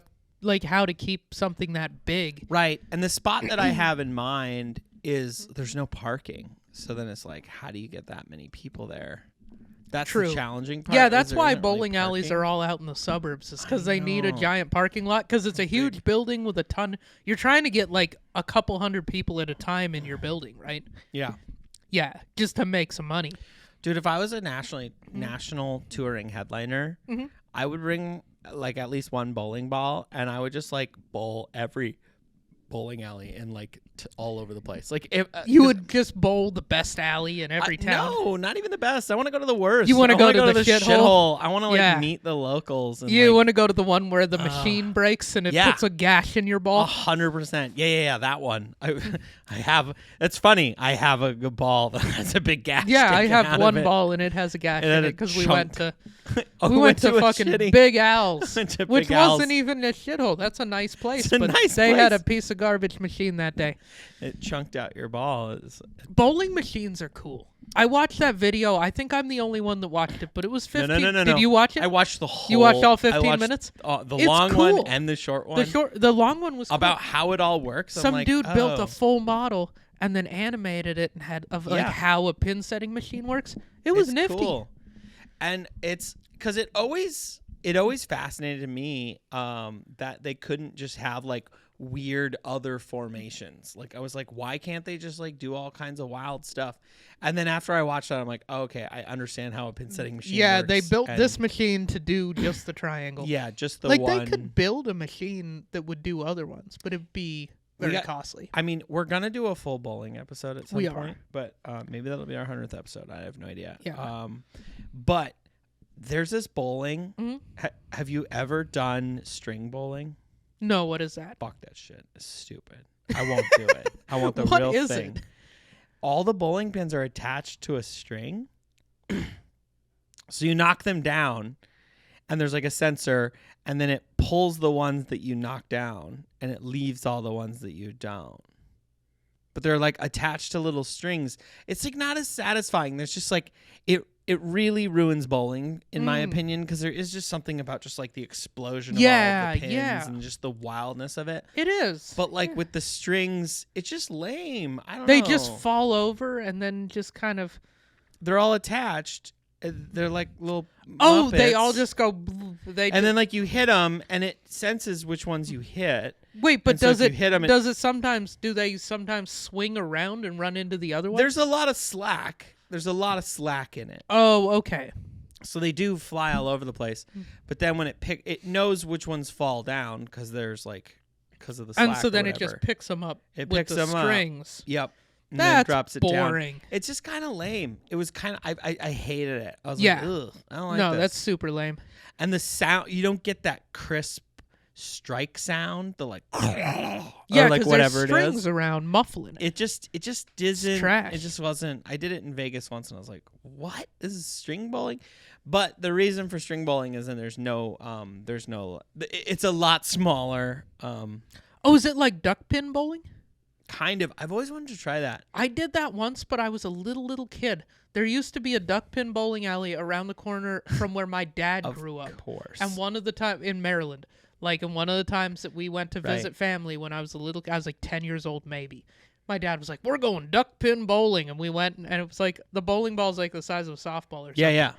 how to keep something that big. Right, and the spot that I have in mind is there's no parking. So then it's like, how do you get that many people there? That's the challenging part. Yeah, that's why bowling alleys are all out in the suburbs. Is because they need a giant parking lot because it's a huge building with a ton. You're trying to get like a couple hundred people at a time in your building, right? Yeah. Yeah, just to make some money. Dude, if I was a national touring headliner, I would bring like at least one bowling ball, and I would just like bowl every bowling alley and like all over the place. Like if you would just bowl the best alley in every town. No, not even the best. I want to go to the worst. You want to go to the shithole? I want to like meet the locals. And, you want to go to the one where the machine breaks and it puts a gash in your ball? 100%. Yeah. That one. I have. It's funny. I have a good ball that has a big gash. Yeah, I have one ball and it has a gash in it because we went to. We went to fucking Big Al's, which Al's. wasn't even a shithole. That's a nice place, but they had a piece of garbage machine that day. It chunked out your ball. Bowling machines are cool. I watched that video. I think I'm the only one that watched it, but it was 15. No. Did you watch it? I watched the whole. You watched all 15 minutes? The long one and the short one. The long one was cool. About how it all works. Some dude built a full model and then animated it and had like how a pin setting machine works. It was nifty. Cool. And it's because it always fascinated me that they couldn't just have like weird other formations. Like I was like, why can't they just like do all kinds of wild stuff? And then after I watched that, I'm like, oh, okay, I understand how a pin setting machine works. They built this machine to do just the triangle. Yeah, just the like one. They could build a machine that would do other ones, but it'd be very costly. I mean, we're gonna do a full bowling episode at some point, but maybe that'll be our 100th episode. I have no idea. Yeah. But there's this bowling. Mm-hmm. Have you ever done string bowling? No, what is that? Fuck that shit. It's stupid. I won't do it. I want the what real is thing. It? All the bowling pins are attached to a string. So you knock them down, and there's like a sensor, and then it pulls the ones that you knock down, and it leaves all the ones that you don't. But they're like attached to little strings. It's like not as satisfying. There's just like it really ruins bowling in my opinion, because there is just something about just like the explosion of all of the pins and just the wildness of it. It is. But like with the strings, it's just lame. I don't know. They just fall over and then just kind of they're all attached. They're like little Muppets. They all just go then like you hit them and it senses which ones you hit. Wait, but does it sometimes swing around and run into the other ones? There's a lot of slack. There's a lot of slack in it. Oh, okay. So they do fly all over the place, but then when it knows which ones fall down because of the slack. And so then it just picks them up. It with picks the them strings. Up. Yep. And That's then drops it boring. Down. It's just kind of lame. It was kind of I hated it. I was like, ugh, I don't like this. No, that's super lame. And the sound, you don't get that crisp strike sound, the like yeah, like whatever there's strings around muffling it. It just isn't. Trash. It just wasn't. I did it in Vegas once, and I was like, "What? This is string bowling?" But the reason for string bowling is there's no. It's a lot smaller. Oh, is it like duck pin bowling? Kind of. I've always wanted to try that. I did that once, but I was a little kid. There used to be a duck pin bowling alley around the corner from where my dad grew up. Of course. And one of the time in Maryland. Like, in one of the times that we went to visit family when I was like 10 years old, maybe. My dad was like, we're going duck pin bowling. And we went, and it was like, the bowling ball's like the size of a softball or something. Yeah.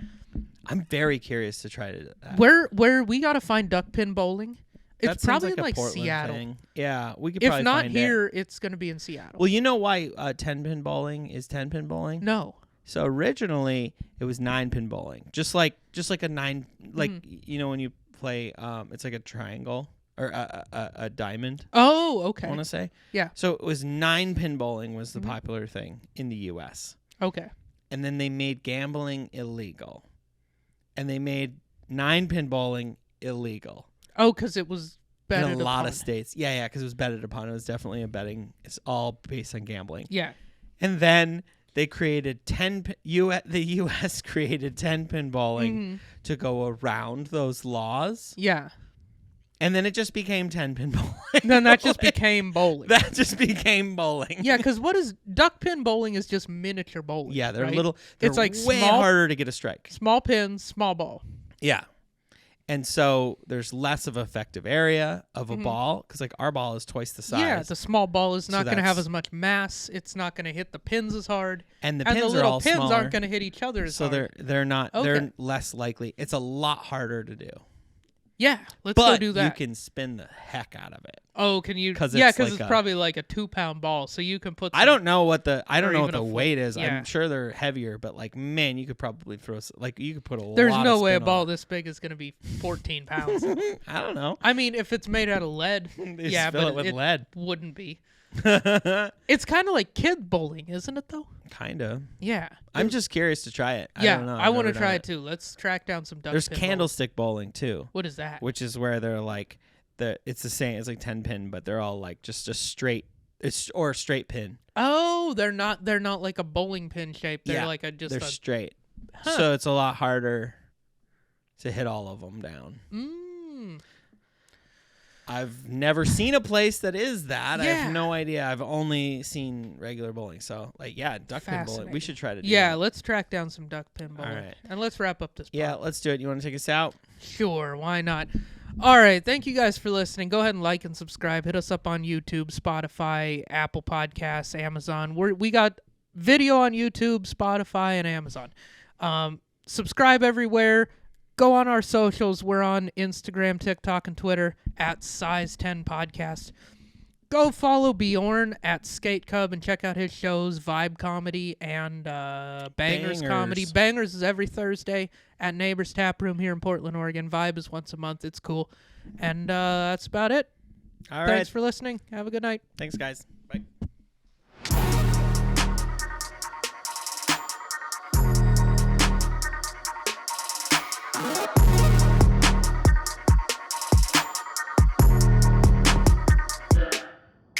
I'm very curious to try to do that. Where we got to find duck pin bowling, it's probably like in like Portland Seattle. Thing. Yeah, we could probably find it. If not here, it's going to be in Seattle. Well, you know why 10-pin bowling is 10-pin bowling? No. So originally, it was 9-pin bowling. Just like a 9, like, you know, when you play, it's like a triangle. Or a diamond. Oh, okay. I want to say. Yeah. So it was 9-pin bowling was the popular thing in the U.S. Okay. And then they made gambling illegal. And they made 9-pin bowling illegal. Oh, because it was betted upon. In a lot of states. Yeah, because it was betted upon. It was definitely a betting. It's all based on gambling. Yeah. And then they created the U.S. created 10-pin bowling to go around those laws. Yeah. And then it just became 10-pin bowling. Then that just became bowling. That just became bowling. Yeah, because what is duck pin bowling is just miniature bowling. Yeah, they're right? little. It's like way harder to get a strike. Small pins, small ball. Yeah. And so there's less of effective area of a ball because like our ball is twice the size. Yeah, the small ball is not going to have as much mass. It's not going to hit the pins as hard. And the pins little are all pins smaller, aren't going to hit each other as hard. So they're not. Okay. They're less likely. It's a lot harder to do. Yeah, let's go do that. But you can spin the heck out of it. Oh, can you? Because it's probably like a 2-pound ball, so you can put. I don't know what the weight is. Yeah. I'm sure they're heavier, but like, man, you could probably throw you could put a. There's lot no of way a spin ball on this big is going to be 14 pounds. I don't know. I mean, if it's made out of lead, yeah, fill but it with lead wouldn't be. It's kind of like kid bowling, isn't it? Though. Kind of. Yeah. I'm just curious to try it. Yeah, I don't know. I want to try it too. Let's track down some duck. There's candlestick bowling too. What is that? Which is where they're like it's the same. It's like 10-pin, but they're all like just a straight. Or a straight pin. Oh, they're not like a bowling pin shape. They're like they're straight. Huh. So it's a lot harder to hit all of them down. I've never seen a place that is that. Yeah. I have no idea. I've only seen regular bowling. So, duck pin bowling. We should try to do that. Yeah, let's track down some duck pin bowling. All right. And let's wrap up this podcast. Yeah, let's do it. You want to take us out? Sure, why not? All right. Thank you guys for listening. Go ahead and like and subscribe. Hit us up on YouTube, Spotify, Apple Podcasts, Amazon. We got video on YouTube, Spotify, and Amazon. Subscribe everywhere. Go on our socials. We're on Instagram, TikTok, and Twitter at Size 10 Podcast. Go follow Bjorn at Skate Cub and check out his shows, Vibe Comedy and Bangers Comedy. Bangers is every Thursday at Neighbors Tap Room here in Portland, Oregon. Vibe is once a month. It's cool. And that's about it. All right. Thanks for listening. Have a good night. Thanks, guys.